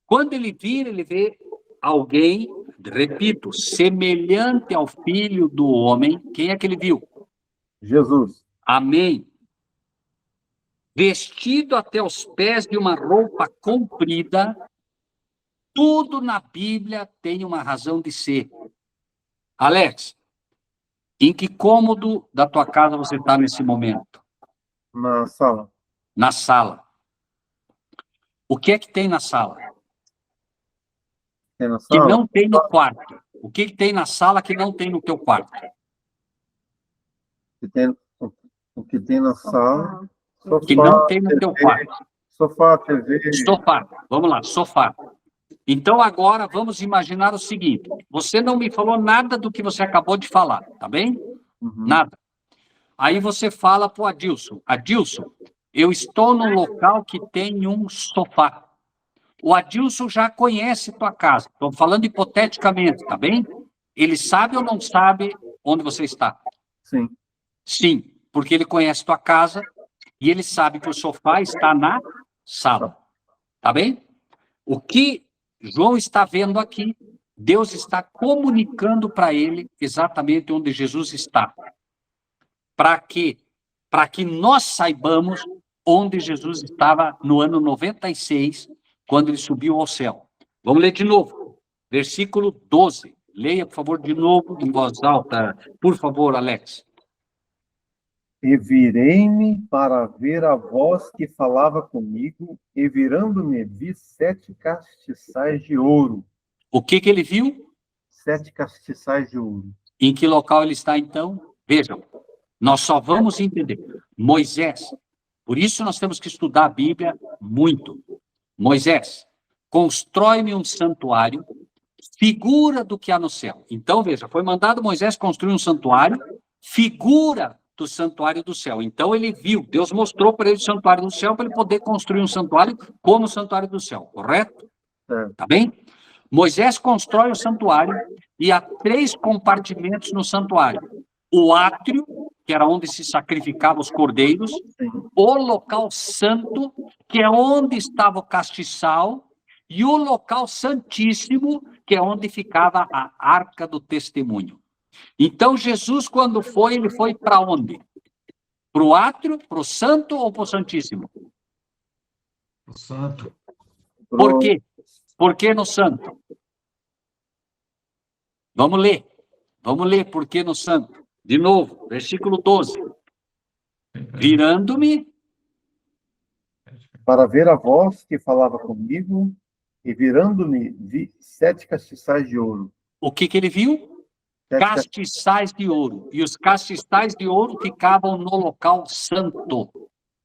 Quando ele vira, ele vê alguém, repito, semelhante ao filho do homem. Quem é que ele viu? Jesus. Amém. Vestido até os pés de uma roupa comprida. Tudo na Bíblia tem uma razão de ser. Alex, em que cômodo da tua casa você está nesse momento? Na sala. Na sala. O que é que tem na sala? Tem na Que sala? não tem no quarto. O que que tem na sala que não tem no teu quarto? O que tem na sala? Sofá, Que não tem no teu TV, quarto. Sofá, TV. Sofá. Vamos lá, sofá. Então, agora, vamos imaginar o seguinte. Você não me falou nada do que você acabou de falar, tá bem? Uhum. Nada. Aí você fala para o Adilson. Adilson, eu estou num local que tem um sofá. O Adilson já conhece tua casa. Estou falando hipoteticamente, tá bem? Ele sabe ou não sabe onde você está? Sim. Sim, porque ele conhece tua casa e ele sabe que o sofá está na sala. Tá bem? O que João está vendo aqui, Deus está comunicando para ele exatamente onde Jesus está. Para quê? Para que nós saibamos onde Jesus estava no ano 96, quando ele subiu ao céu. Vamos ler de novo. Versículo 12. Leia, por favor, de novo, em voz alta. Por favor, Alex. E virei-me para ver a voz que falava comigo, e virando-me, vi 7 castiçais de ouro. O que ele viu? 7 castiçais de ouro. Em que local ele está, então? Vejam, nós só vamos entender. Moisés. Por isso nós temos que estudar a Bíblia muito. Moisés, constrói-me um santuário, figura do que há no céu. Então, veja, foi mandado Moisés construir um santuário, figura do santuário do céu. Então, ele viu, Deus mostrou para ele o santuário do céu, para ele poder construir um santuário como o santuário do céu, correto? Tá bem? Moisés constrói o santuário e há 3 compartimentos no santuário. O átrio, que era onde se sacrificavam os cordeiros, o local santo, que é onde estava o castiçal, e o local santíssimo, que é onde ficava a arca do testemunho. Então, Jesus, quando foi, ele foi para onde? Para o átrio, para o santo ou para o santíssimo? O santo. Por quê? Por que no santo? Vamos ler por que no santo. De novo, versículo 12. Virando-me, Para ver a voz que falava comigo, e virando-me, vi 7 castiçais de ouro. o que ele viu? 7 Castiçais de ouro. E os castiçais de ouro ficavam no local santo.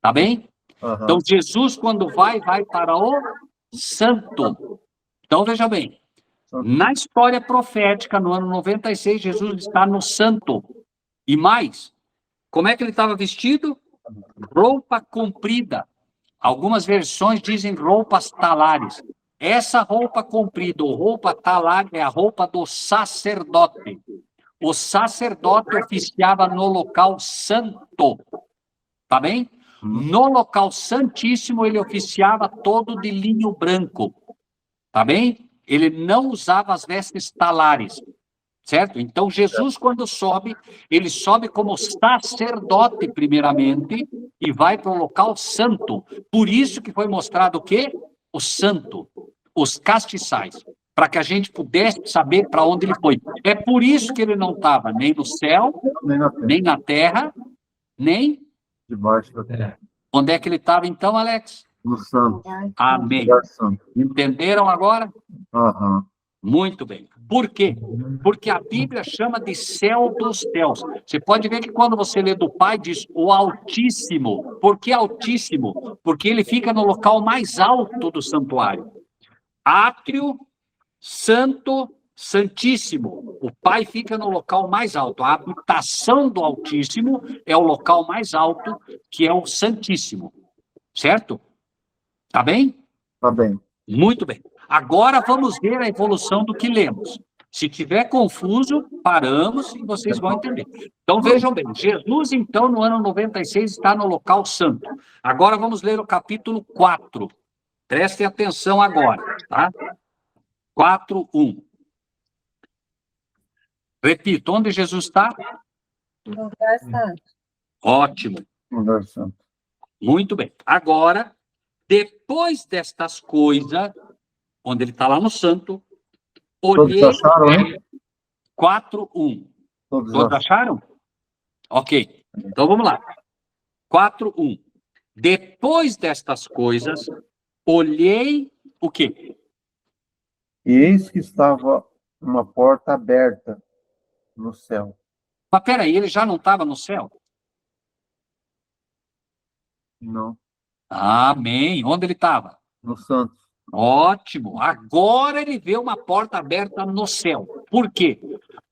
Tá bem? Aham. Então, Jesus, quando vai para o santo. Então, veja bem. Na história profética, no ano 96, Jesus está no santo. E mais, como é que ele estava vestido? Roupa comprida. Algumas versões dizem roupas talares. Essa roupa comprida, ou roupa talar, é a roupa do sacerdote. O sacerdote oficiava no local santo. Tá bem? No local santíssimo, ele oficiava todo de linho branco. Tá bem? Ele não usava as vestes talares. Certo? Então, Jesus, quando sobe, ele sobe como sacerdote, primeiramente, e vai para o local santo. Por isso que foi mostrado o quê? O santo, os castiçais, para que a gente pudesse saber para onde ele foi. É por isso que ele não estava nem no céu, Nem na terra. nem na terra, nem... Debaixo da terra. Onde é que ele estava, então, Alex? No santo. Amém. Lugar santo. Entenderam agora? Aham. Muito bem. Por quê? Porque a Bíblia chama de céu dos céus. Você pode ver que quando você lê do Pai, diz o Altíssimo. Por que Altíssimo? Porque ele fica no local mais alto do santuário. Átrio, santo, santíssimo. O Pai fica no local mais alto. A habitação do Altíssimo é o local mais alto, que é o Santíssimo. Certo? Tá bem? Tá bem. Muito bem. Agora vamos ver a evolução do que lemos. Se tiver confuso, paramos e vocês vão entender. Então vejam bem, Jesus então no ano 96 está no local santo. Agora vamos ler o capítulo 4. Prestem atenção agora, tá? 4:1. Repito, onde Jesus está? Lugar santo. Ótimo. Lugar santo. Muito bem. Agora, depois destas coisas, onde ele está lá no santo, olhei... Todos acharam, hein? 4:1. Todos Todos acharam? Ok. Então vamos lá. 4:1. Depois destas coisas, olhei o quê? E eis que estava uma porta aberta no céu. Mas peraí, ele já não estava no céu? Não. Amém. Onde ele estava? No santo. Ótimo. Agora ele vê uma porta aberta no céu. Por quê?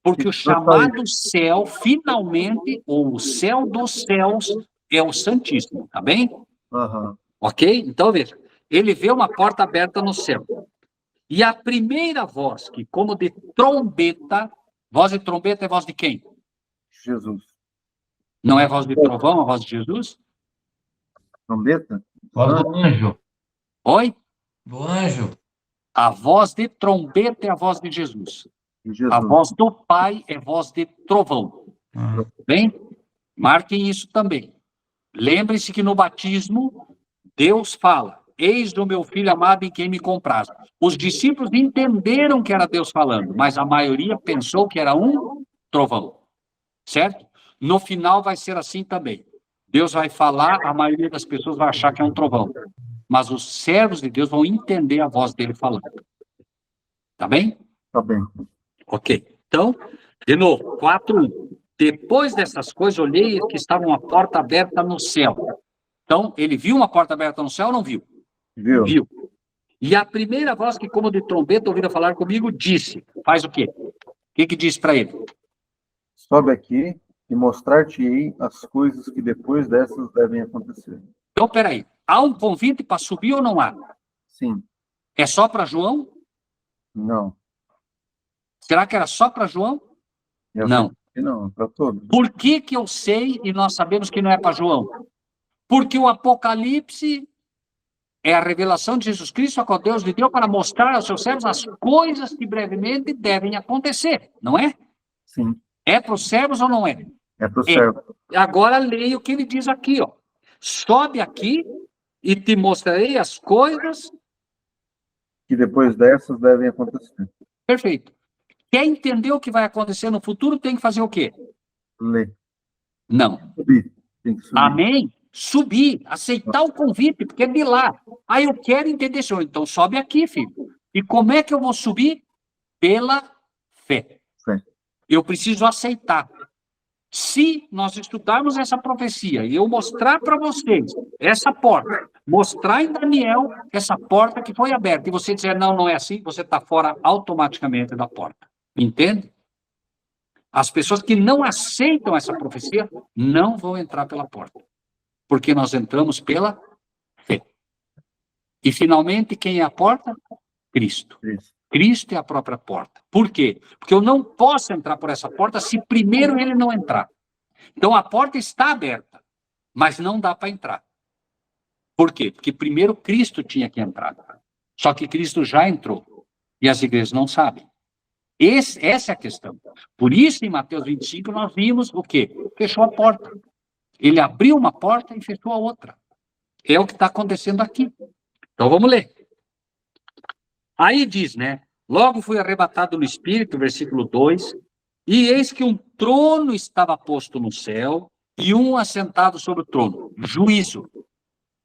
Porque o chamado céu, finalmente, ou o céu dos céus, é o Santíssimo, tá bem? Aham. Ok? Então, veja. Ele vê uma porta aberta no céu. E a primeira voz, que como de trombeta, voz de trombeta é voz de quem? Jesus. Não é voz de trovão, é voz de Jesus? Trombeta? Voz do anjo. Oi? Do anjo. A voz de trombeta é a voz de Jesus. Jesus. A voz do Pai é voz de trovão. Ah, Bem? Marquem isso também. Lembre-se que no batismo, Deus fala, eis o meu filho amado em quem me compraz. Os discípulos entenderam que era Deus falando, mas a maioria pensou que era um trovão. Certo? No final vai ser assim também. Deus vai falar, a maioria das pessoas vai achar que é um trovão. Mas os servos de Deus vão entender a voz dele falando. Tá bem? Tá bem. Ok. Então, de novo, 4:1. Depois dessas coisas, olhei que estava uma porta aberta no céu. Então, ele viu uma porta aberta no céu ou não viu? Viu? Viu. E a primeira voz que, como de trombeta, ouvira falar comigo, disse, faz o quê? O que disse para ele? Sobe aqui e mostrar-te-ei as coisas que depois dessas devem acontecer. Então, peraí, há um convite para subir ou não há? Sim. É só para João? Não. Será que era só para João? Eu Não. acredito que não, para todos. Por que eu sei e nós sabemos que não é para João? Porque o Apocalipse é a revelação de Jesus Cristo, a qual Deus lhe deu para mostrar aos seus servos as coisas que brevemente devem acontecer, não é? Sim. É para os servos ou não é? É para o servo. Agora leia o que ele diz aqui, ó. Sobe aqui e te mostrarei as coisas. Que depois dessas devem acontecer. Perfeito. Quer entender o que vai acontecer no futuro, tem que fazer o quê? Lê. Não. Subir. Tem que subir. Amém? Subir, aceitar o convite, porque é de lá. Aí eu quero entender, senhor. Então sobe aqui, filho. E como é que eu vou subir? Pela fé. Fé. Eu preciso aceitar. Se nós estudarmos essa profecia e eu mostrar para vocês essa porta, mostrar em Daniel essa porta que foi aberta, e você dizer, não, não é assim, você está fora automaticamente da porta. Entende? As pessoas que não aceitam essa profecia não vão entrar pela porta. Porque nós entramos pela fé. E, finalmente, quem é a porta? Cristo. Cristo é a própria porta. Por quê? Porque eu não posso entrar por essa porta se primeiro ele não entrar. Então, a porta está aberta, mas não dá para entrar. Por quê? Porque primeiro Cristo tinha que entrar. Só que Cristo já entrou. E as igrejas não sabem. Essa é a questão. Por isso, em Mateus 25, nós vimos o quê? Fechou a porta. Ele abriu uma porta e fechou a outra. É o que está acontecendo aqui. Então, vamos ler. Aí diz, né? Logo fui arrebatado no Espírito, versículo 2, e eis que um trono estava posto no céu, e um assentado sobre o trono. Juízo.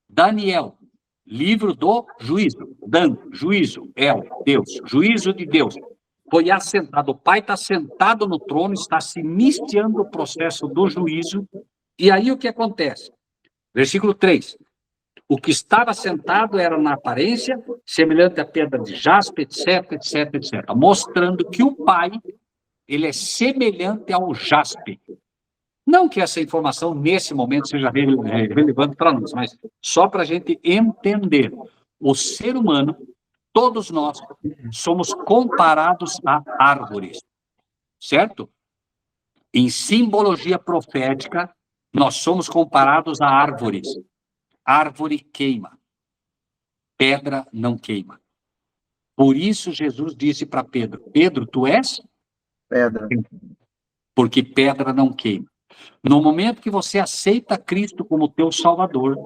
Daniel. Livro do juízo. Dan, juízo. El, Deus. Juízo de Deus. Foi assentado. O Pai está sentado no trono, está se iniciando o processo do juízo. E aí o que acontece? Versículo 3. O que estava sentado era na aparência, semelhante à pedra de jaspe, etc, etc, etc. Mostrando que o Pai, ele é semelhante ao jaspe. Não que essa informação, nesse momento, seja relevante para nós, mas só para a gente entender. O ser humano, todos nós, somos comparados a árvores. Certo? Em simbologia profética, nós somos comparados a árvores. Árvore queima, pedra não queima. Por isso Jesus disse para Pedro, Pedro, tu és? Pedra. Porque pedra não queima. No momento que você aceita Cristo como teu Salvador,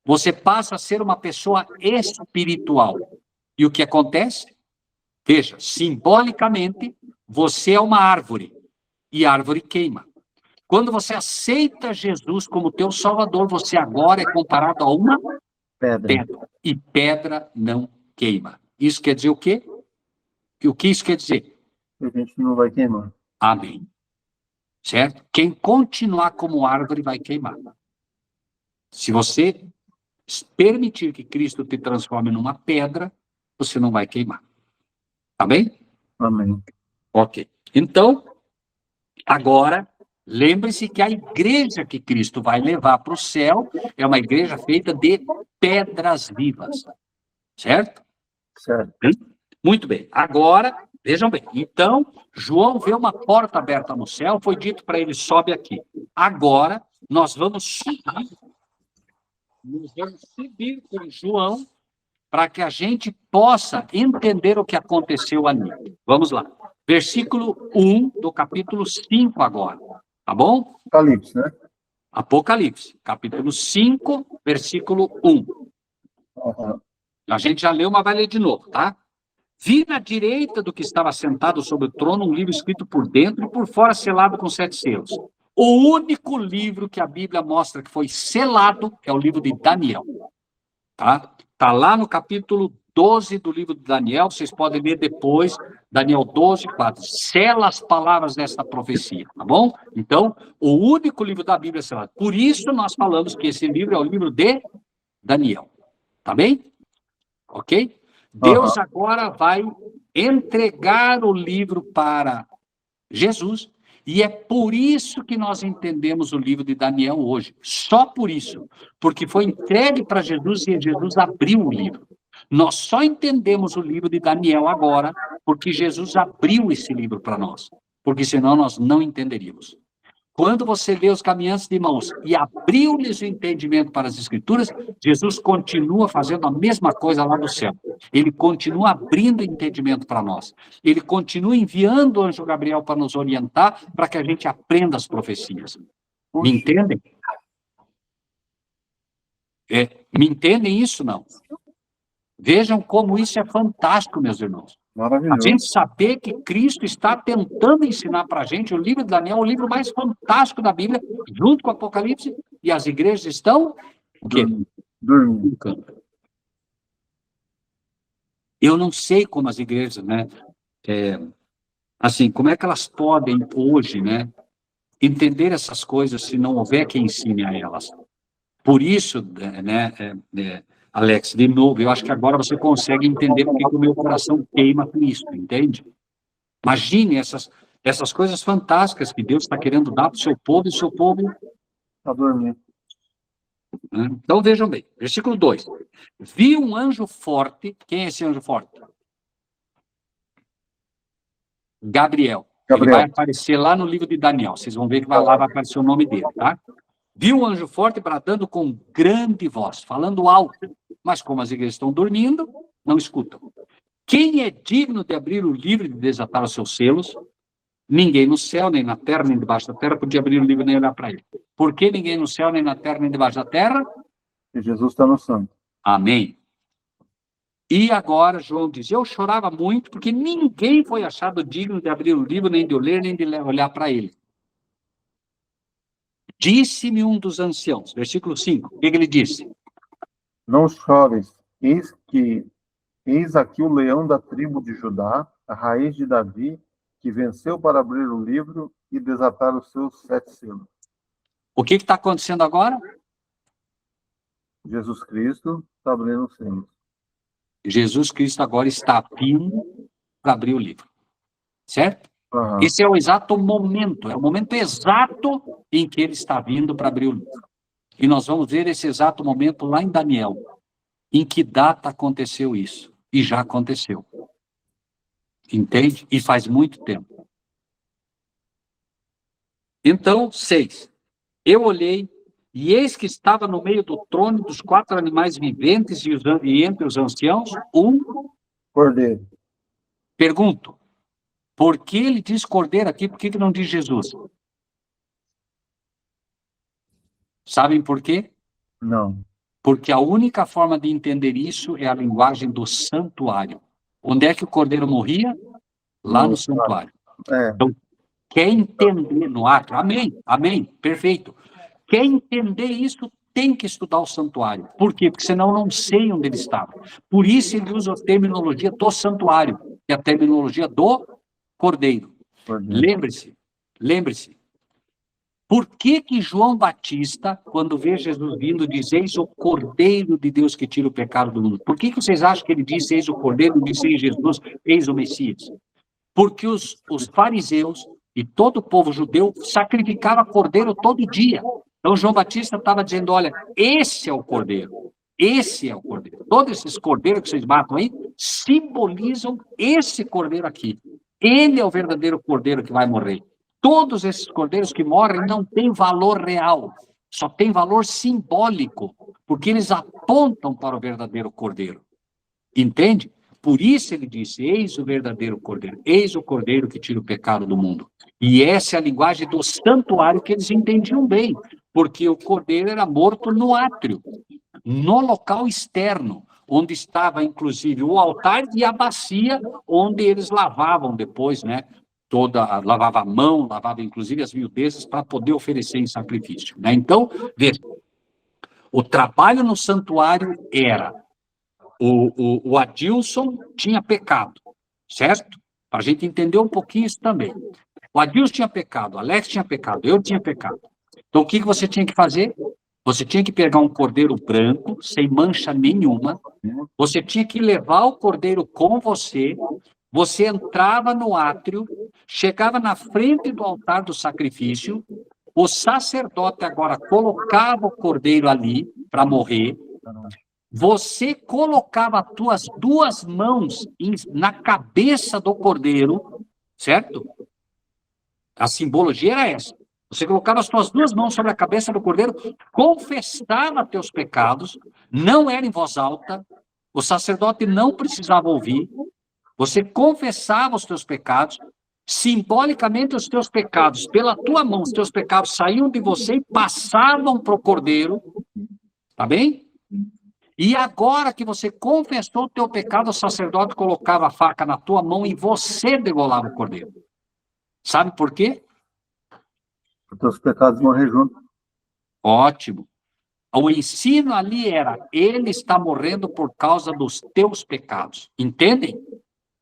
você passa a ser uma pessoa espiritual. E o que acontece? Veja, simbolicamente, você é uma árvore, e árvore queima. Quando você aceita Jesus como teu Salvador, você agora é comparado a uma pedra. E pedra não queima. Isso quer dizer o quê? O que isso quer dizer? A gente não vai queimar. Amém. Certo? Quem continuar como árvore vai queimar. Se você permitir que Cristo te transforme numa pedra, você não vai queimar. Tá bem? Amém. Ok. Então, agora... lembre-se que a igreja que Cristo vai levar para o céu é uma igreja feita de pedras vivas. Certo? Certo. Muito bem. Agora, vejam bem. Então, João vê uma porta aberta no céu, foi dito para ele, sobe aqui. Agora, nós vamos subir com João para que a gente possa entender o que aconteceu ali. Vamos lá. Versículo 1 do capítulo 5 agora. Tá bom? Apocalipse, né? Apocalipse, capítulo 5, versículo 1. Uhum. A gente já leu, mas vai ler de novo, tá? Vi na direita do que estava sentado sobre o trono um livro escrito por dentro e por fora selado com 7 selos. O único livro que a Bíblia mostra que foi selado é o livro de Daniel. Tá? Tá lá no capítulo 12 do livro de Daniel, vocês podem ler depois, Daniel 12, 4. Sela as palavras desta profecia, tá bom? Então, o único livro da Bíblia é selado. Por isso, nós falamos que esse livro é o livro de Daniel. Tá bem? Ok? Deus agora vai entregar o livro para Jesus, e é por isso que nós entendemos o livro de Daniel hoje. Só por isso. Porque foi entregue para Jesus e Jesus abriu o livro. Nós só entendemos o livro de Daniel agora porque Jesus abriu esse livro para nós. Porque senão nós não entenderíamos. Quando você vê os caminhantes de mãos e abriu-lhes o entendimento para as Escrituras, Jesus continua fazendo a mesma coisa lá no céu. Ele continua abrindo entendimento para nós. Ele continua enviando o anjo Gabriel para nos orientar, para que a gente aprenda as profecias. Me entendem? Me entendem isso, não? Vejam como isso é fantástico, meus irmãos. Maravilhoso. A gente saber que Cristo está tentando ensinar para a gente, o livro de Daniel é o livro mais fantástico da Bíblia, junto com o Apocalipse, e as igrejas estão o quê? Dormindo. Eu não sei como as igrejas, né? Assim, como é que elas podem hoje, né, entender essas coisas se não houver quem ensine a elas? Por isso, né, Alex, de novo, eu acho que agora você consegue entender porque o meu coração queima com isso, entende? Imagine essas coisas fantásticas que Deus está querendo dar para o seu povo, e o seu povo... Está dormindo. Então, vejam bem, versículo 2. Vi um anjo forte. Quem é esse anjo forte? Gabriel. Ele vai aparecer lá no livro de Daniel. Vocês vão ver que lá vai aparecer o nome dele, tá? Vi um anjo forte bradando com grande voz, falando alto. Mas como as igrejas estão dormindo, não escutam. Quem é digno de abrir o livro e de desatar os seus selos? Ninguém no céu, nem na terra, nem debaixo da terra podia abrir o livro nem olhar para ele. Por que ninguém no céu, nem na terra, nem debaixo da terra? E Jesus está no santo. Amém. E agora João diz, eu chorava muito porque ninguém foi achado digno de abrir o livro, nem de o ler, nem de olhar para ele. Disse-me um dos anciãos, versículo 5, o que ele disse? Não chores, eis aqui o leão da tribo de Judá, a raiz de Davi, que venceu para abrir o livro e desatar os seus 7 selos. O que está acontecendo agora? Jesus Cristo está abrindo os selos. Jesus Cristo agora está vindo para abrir o livro. Certo? Uhum. Esse é o exato momento, é o momento exato em que ele está vindo para abrir o livro. E nós vamos ver esse exato momento lá em Daniel. Em que data aconteceu isso? E já aconteceu. Entende? E faz muito tempo. Então, 6. Eu olhei, e eis que estava no meio do trono dos 4 animais viventes e entre os anciãos, um cordeiro. Pergunto, por que ele diz cordeiro aqui, por que não diz Jesus? Sabem por quê? Não. Porque a única forma de entender isso é a linguagem do santuário. Onde é que o cordeiro morria? Lá no santuário. Então, quer entender no átrio? Amém, amém, perfeito. Quer entender isso, tem que estudar o santuário. Por quê? Porque senão eu não sei onde ele estava. Por isso ele usa a terminologia do santuário, que é a terminologia do cordeiro. Lembre-se. Por que João Batista, quando vê Jesus vindo, diz, eis o Cordeiro de Deus que tira o pecado do mundo? Por que vocês acham que ele disse, eis o Cordeiro, disse, eis Jesus, eis o Messias? Porque os fariseus e todo o povo judeu sacrificava cordeiro todo dia. Então, João Batista estava dizendo, olha, esse é o Cordeiro. Esse é o Cordeiro. Todos esses cordeiros que vocês matam aí, simbolizam esse Cordeiro aqui. Ele é o verdadeiro Cordeiro que vai morrer. Todos esses cordeiros que morrem não têm valor real, só tem valor simbólico, porque eles apontam para o verdadeiro Cordeiro. Entende? Por isso ele disse, eis o verdadeiro Cordeiro, eis o Cordeiro que tira o pecado do mundo. E essa é a linguagem do santuário que eles entendiam bem, porque o Cordeiro era morto no átrio, no local externo, onde estava, inclusive, o altar e a bacia, onde eles lavavam depois, né? Lavava a mão, lavava inclusive as miudezas para poder oferecer em sacrifício. Né? Então, veja, o trabalho no santuário era, o Adilson tinha pecado, certo? Para a gente entender um pouquinho isso também. O Adilson tinha pecado, o Alex tinha pecado, eu tinha pecado. Então, o que você tinha que fazer? Você tinha que pegar um cordeiro branco, sem mancha nenhuma. Você tinha que levar o cordeiro com você. Você entrava no átrio, chegava na frente do altar do sacrifício. O sacerdote agora colocava o cordeiro ali para morrer. Você colocava as tuas duas mãos na cabeça do cordeiro, certo? A simbologia era essa. Você colocava as suas duas mãos sobre a cabeça do cordeiro, confessava teus pecados, não era em voz alta, o sacerdote não precisava ouvir, você confessava os teus pecados, simbolicamente os teus pecados, pela tua mão, os teus pecados saíam de você e passavam para o cordeiro, tá bem? E agora que você confessou o teu pecado, o sacerdote colocava a faca na tua mão e você degolava o cordeiro. Sabe por quê? Os teus pecados morrer junto. Ótimo. O ensino ali era, ele está morrendo por causa dos teus pecados. Entendem?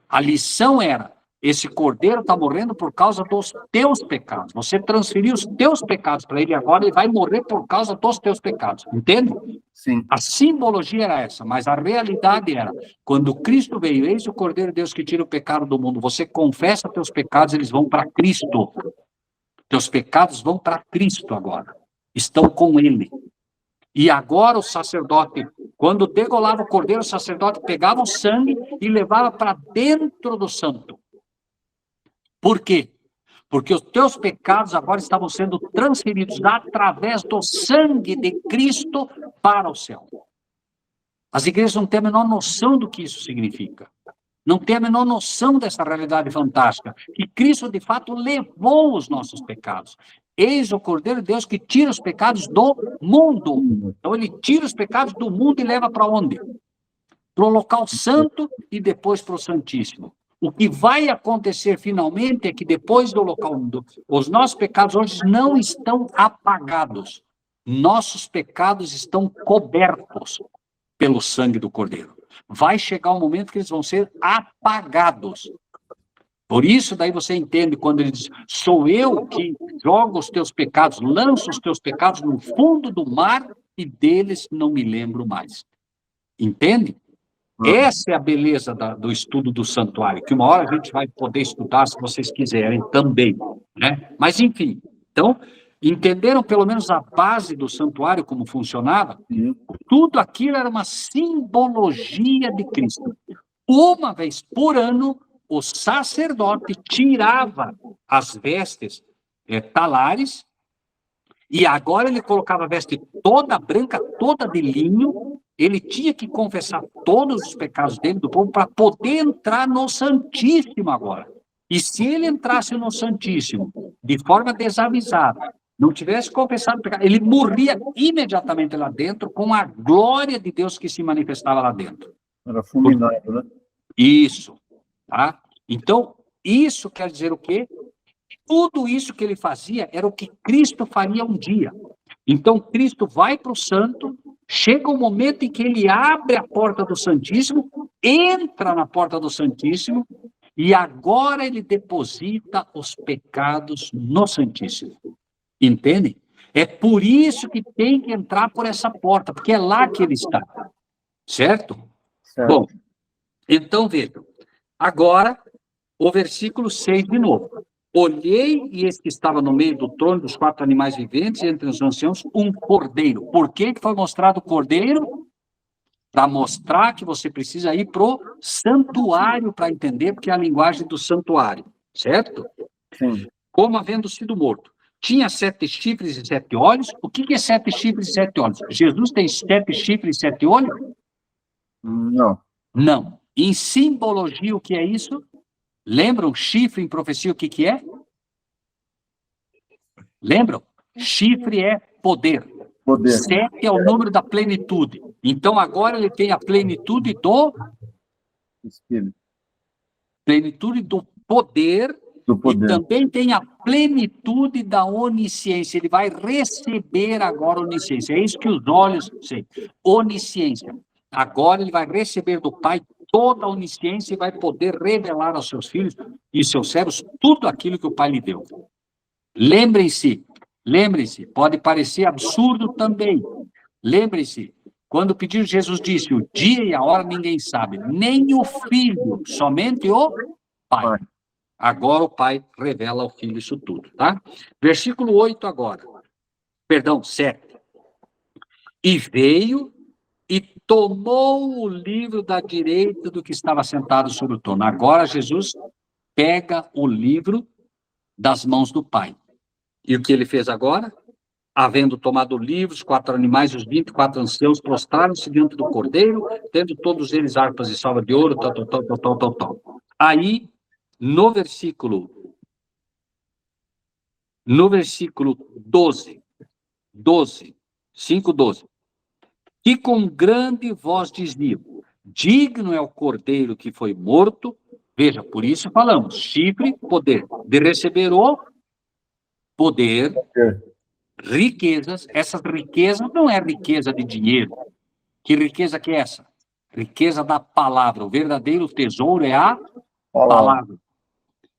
A lição era, esse cordeiro está morrendo por causa dos teus pecados. Você transferiu os teus pecados para ele agora, ele vai morrer por causa dos teus pecados. Entende? Sim. A simbologia era essa, mas a realidade era, quando Cristo veio, eis o Cordeiro de Deus que tira o pecado do mundo, você confessa teus pecados, eles vão para Cristo. Teus pecados vão para Cristo agora. Estão com Ele. E agora o sacerdote, quando degolava o cordeiro, o sacerdote pegava o sangue e levava para dentro do santo. Por quê? Porque os teus pecados agora estavam sendo transferidos através do sangue de Cristo para o céu. As igrejas não têm a menor noção do que isso significa. Não têm a menor noção dessa realidade fantástica. Que Cristo, de fato, levou os nossos pecados. Eis o Cordeiro de Deus que tira os pecados do mundo. Então, ele tira os pecados do mundo e leva para onde? Para o local santo e depois para o Santíssimo. O que vai acontecer finalmente é que depois do local, os nossos pecados hoje não estão apagados. Nossos pecados estão cobertos pelo sangue do Cordeiro. Vai chegar um momento que eles vão ser apagados. Por isso, daí você entende quando ele diz, sou eu que jogo os teus pecados, lanço os teus pecados no fundo do mar e deles não me lembro mais. Entende? Essa é a beleza do estudo do santuário, que uma hora a gente vai poder estudar, se vocês quiserem, também, né? Mas, enfim, então, entenderam pelo menos a base do santuário, como funcionava? Tudo aquilo era uma simbologia de Cristo. Uma vez por ano, o sacerdote tirava as vestes talares, e agora ele colocava a veste toda branca, toda de linho. Ele tinha que confessar todos os pecados dele, do povo, para poder entrar no Santíssimo agora. E se ele entrasse no Santíssimo de forma desavisada, não tivesse confessado o pecado, ele morria imediatamente lá dentro com a glória de Deus que se manifestava lá dentro. Era fulminado, né? Isso, tá? Então, isso quer dizer o quê? Tudo isso que ele fazia era o que Cristo faria um dia. Então, Cristo vai para o santo, chega o momento em que ele abre a porta do Santíssimo, entra na porta do Santíssimo, e agora ele deposita os pecados no Santíssimo. Entende? É por isso que tem que entrar por essa porta, porque é lá que ele está. Certo? Certo. Bom, então vejam. Agora, o versículo 6 de novo. Olhei, e esse que estava no meio do trono dos 4 animais viventes, entre os anciãos, um cordeiro. Por que foi mostrado o cordeiro? Para mostrar que você precisa ir para o santuário para entender, porque é a linguagem do santuário. Certo? Sim. Como havendo sido morto. Tinha 7 chifres e 7 olhos. O que é 7 chifres e 7 olhos? Jesus tem 7 chifres e 7 olhos? Não. Não. Em simbologia, o que é isso? Lembram? Chifre em profecia, o que é? Lembram? Chifre é poder. Poder. 7 é o número da plenitude. Então, agora ele tem a plenitude do... Espírito. Plenitude do poder. Do poder. E também tem a plenitude da onisciência. Ele vai receber agora a onisciência. É isso que os olhos... Sei. Onisciência. Agora ele vai receber do Pai toda a onisciência e vai poder revelar aos seus filhos e seus servos tudo aquilo que o Pai lhe deu. Lembrem-se Lembre-se, pode parecer absurdo também. Lembre-se, quando pedir, Jesus disse, o dia e a hora ninguém sabe, nem o Filho, somente o Pai. Agora o Pai revela ao Filho isso tudo, tá? Versículo 8 agora. Perdão, 7. E veio e tomou o livro da direita do que estava sentado sobre o trono. Agora Jesus pega o livro das mãos do Pai. E o que ele fez agora? Havendo tomado o livro, os 4 animais e os 24 anciãos prostraram-se diante do Cordeiro, tendo todos eles harpas e salva de ouro, tal. Aí, no versículo 12, 5:12, e com grande voz diziam, digno é o Cordeiro que foi morto, veja, por isso falamos, chifre, poder, de receber o poder, riquezas, essas riquezas não é riqueza de dinheiro. Que riqueza que é essa? Riqueza da palavra. O verdadeiro tesouro é a palavra.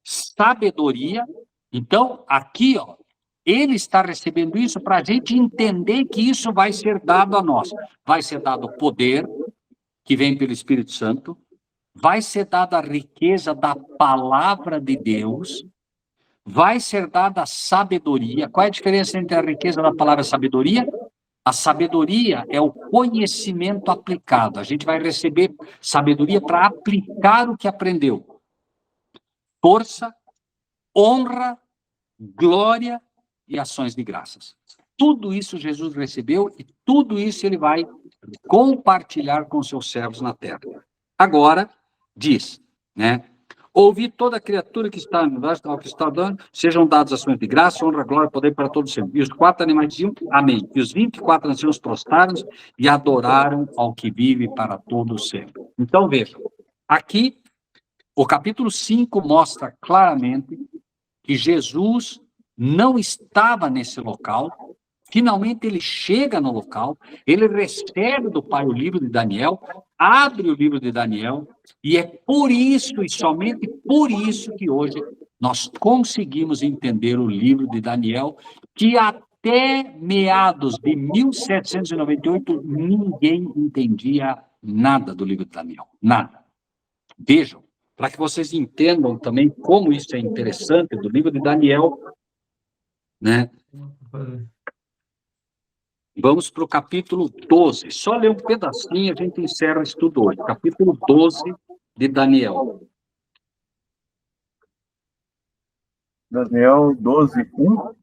Sabedoria. Então, aqui, ó, ele está recebendo isso para a gente entender que isso vai ser dado a nós. Vai ser dado o poder, que vem pelo Espírito Santo. Vai ser dada a riqueza da palavra de Deus. Vai ser dada a sabedoria. Qual é a diferença entre a riqueza da palavra e a sabedoria? A sabedoria é o conhecimento aplicado. A gente vai receber sabedoria para aplicar o que aprendeu. Força, honra, glória e ações de graças. Tudo isso Jesus recebeu e tudo isso ele vai compartilhar com seus servos na terra. Agora, diz, né? Ouvi toda criatura que está no universo, ao que está dando, sejam dados ações de graça, honra, glória, poder para todos sempre. E os 4 animais diziam, amém. E os 24 anciãos prostraram-se e adoraram ao que vive para todos sempre. Então, vejam, aqui, o capítulo 5 mostra claramente que Jesus não estava nesse local. Finalmente ele chega no local, ele recebe do Pai o livro de Daniel, abre o livro de Daniel, e é por isso, e somente por isso, que hoje nós conseguimos entender o livro de Daniel, que até meados de 1798 ninguém entendia nada do livro de Daniel, nada. Vejam, para que vocês entendam também como isso é interessante do livro de Daniel, né? Vamos para o capítulo 12. Só ler um pedacinho e a gente encerra o estudo hoje. Capítulo 12 de Daniel. Daniel 12, 1.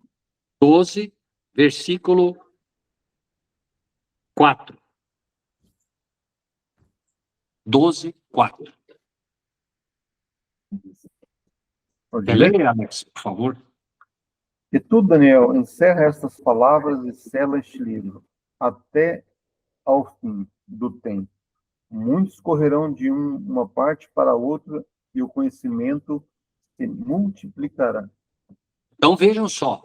12, versículo 4. 12, 4. Quer ler, Alex, por favor? E tu, Daniel, encerra estas palavras e sela este livro, até ao fim do tempo. Muitos correrão de uma parte para outra, e o conhecimento se multiplicará. Então vejam só.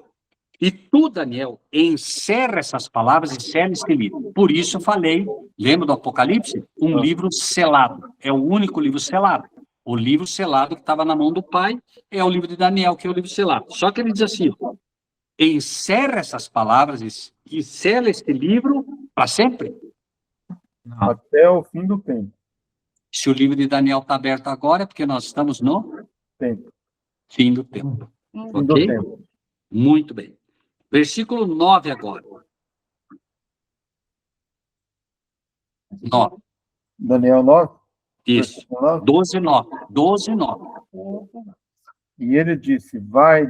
E tu, Daniel, encerra essas palavras e sela este livro. Por isso eu falei, lembra do Apocalipse? Um livro selado. É o único livro selado. O livro selado que estava na mão do Pai é o livro de Daniel, que é o livro selado. Só que ele diz assim, encerra essas palavras e sela este livro para sempre. Não. Até o fim do tempo. Se o livro de Daniel está aberto agora, é porque nós estamos no Tempo. fim do tempo. Fim do Ok? tempo. Muito bem. Versículo 9 agora. 9. Daniel 9? Isso. Versículo 9? 12, 9. 12, 9. E ele disse, vai,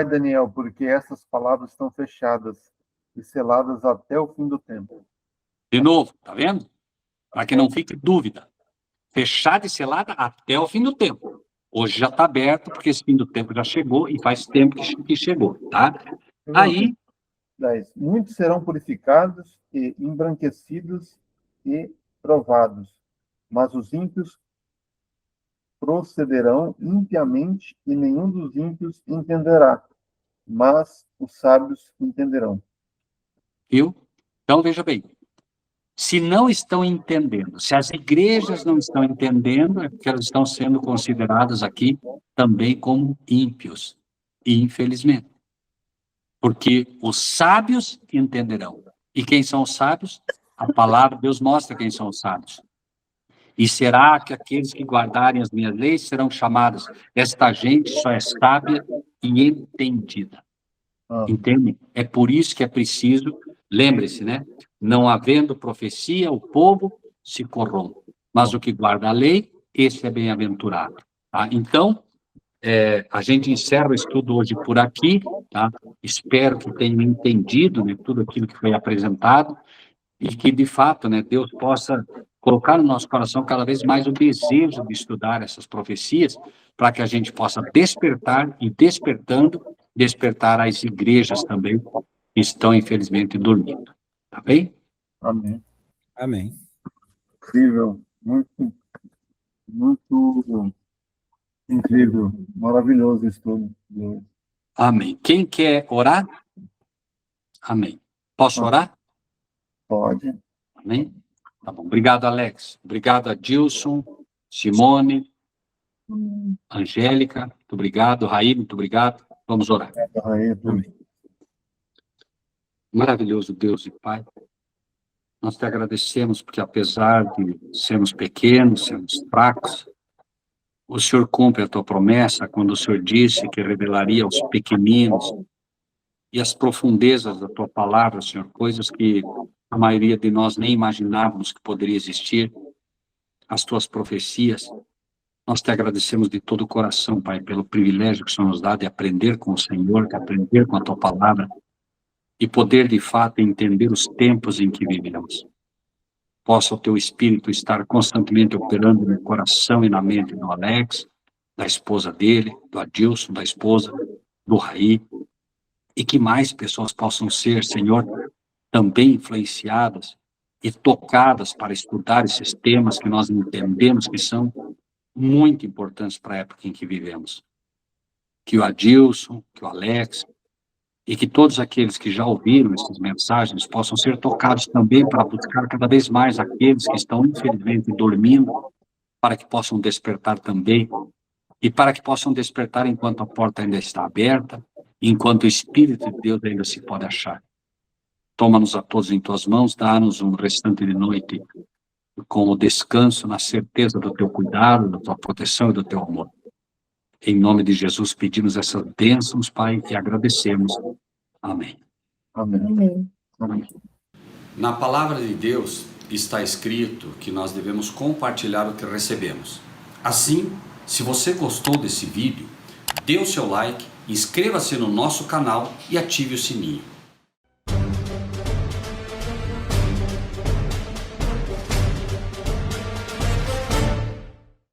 Daniel, porque essas palavras estão fechadas e seladas até o fim do tempo. De novo, tá vendo? Para que não fique dúvida. Fechada e selada até o fim do tempo. Hoje já está aberto, porque esse fim do tempo já chegou e faz tempo que chegou, tá? Aí, 10. Muitos serão purificados e embranquecidos e provados, mas os ímpios procederão impiamente e nenhum dos ímpios entenderá, mas os sábios entenderão. viu? Então, veja bem. Se não estão entendendo, se as igrejas não estão entendendo, é porque elas estão sendo consideradas aqui também como ímpios, infelizmente. Porque os sábios entenderão. E quem são os sábios? A palavra de Deus mostra quem são os sábios. E será que aqueles que guardarem as minhas leis serão chamados? Esta gente só é sábia e entendida. Entende? É por isso que é preciso, lembre-se, né? Não havendo profecia, o povo se corrompe. Mas o que guarda a lei, esse é bem-aventurado. Tá? Então, a gente encerra o estudo hoje por aqui, tá? Espero que tenham entendido, né, tudo aquilo que foi apresentado e que, de fato, né, Deus possa colocar no nosso coração cada vez mais o desejo de estudar essas profecias para que a gente possa despertar e, despertando, despertar as igrejas também que estão, infelizmente, dormindo. Tá bem? Amém. Amém. Incrível, muito, muito incrível, maravilhoso isso tudo. Amém. Quem quer orar? Amém. Posso orar? Pode. Amém? Tá bom. Obrigado, Alex. Obrigado a Dilson, Simone, Angélica. Muito obrigado. Raí, muito obrigado. Vamos orar. Amém. Maravilhoso Deus e Pai. Nós te agradecemos porque, apesar de sermos pequenos, sermos fracos, o Senhor cumpre a tua promessa quando o Senhor disse que revelaria aos pequeninos e as profundezas da tua palavra, Senhor, coisas que a maioria de nós nem imaginávamos que poderia existir, as tuas profecias. Nós te agradecemos de todo o coração, Pai, pelo privilégio que o Senhor nos dá de aprender com o Senhor, de aprender com a tua palavra e poder, de fato, entender os tempos em que vivemos. Possa o teu Espírito estar constantemente operando no coração e na mente do Alex, da esposa dele, do Adilson, da esposa, do Raí, e que mais pessoas possam ser, Senhor, também influenciadas e tocadas para estudar esses temas que nós entendemos que são muito importantes para a época em que vivemos. Que o Adilson, que o Alex, e que todos aqueles que já ouviram essas mensagens possam ser tocados também para buscar cada vez mais aqueles que estão, infelizmente, dormindo, para que possam despertar também, e para que possam despertar enquanto a porta ainda está aberta, enquanto o Espírito de Deus ainda se pode achar. Toma-nos a todos em tuas mãos, dá-nos um restante de noite com o descanso, na certeza do teu cuidado, da tua proteção e do teu amor. Em nome de Jesus, pedimos essas bênçãos, Pai, e agradecemos. Amém. Amém. Amém. Na palavra de Deus está escrito que nós devemos compartilhar o que recebemos. Assim, se você gostou desse vídeo, dê o seu like, inscreva-se no nosso canal e ative o sininho.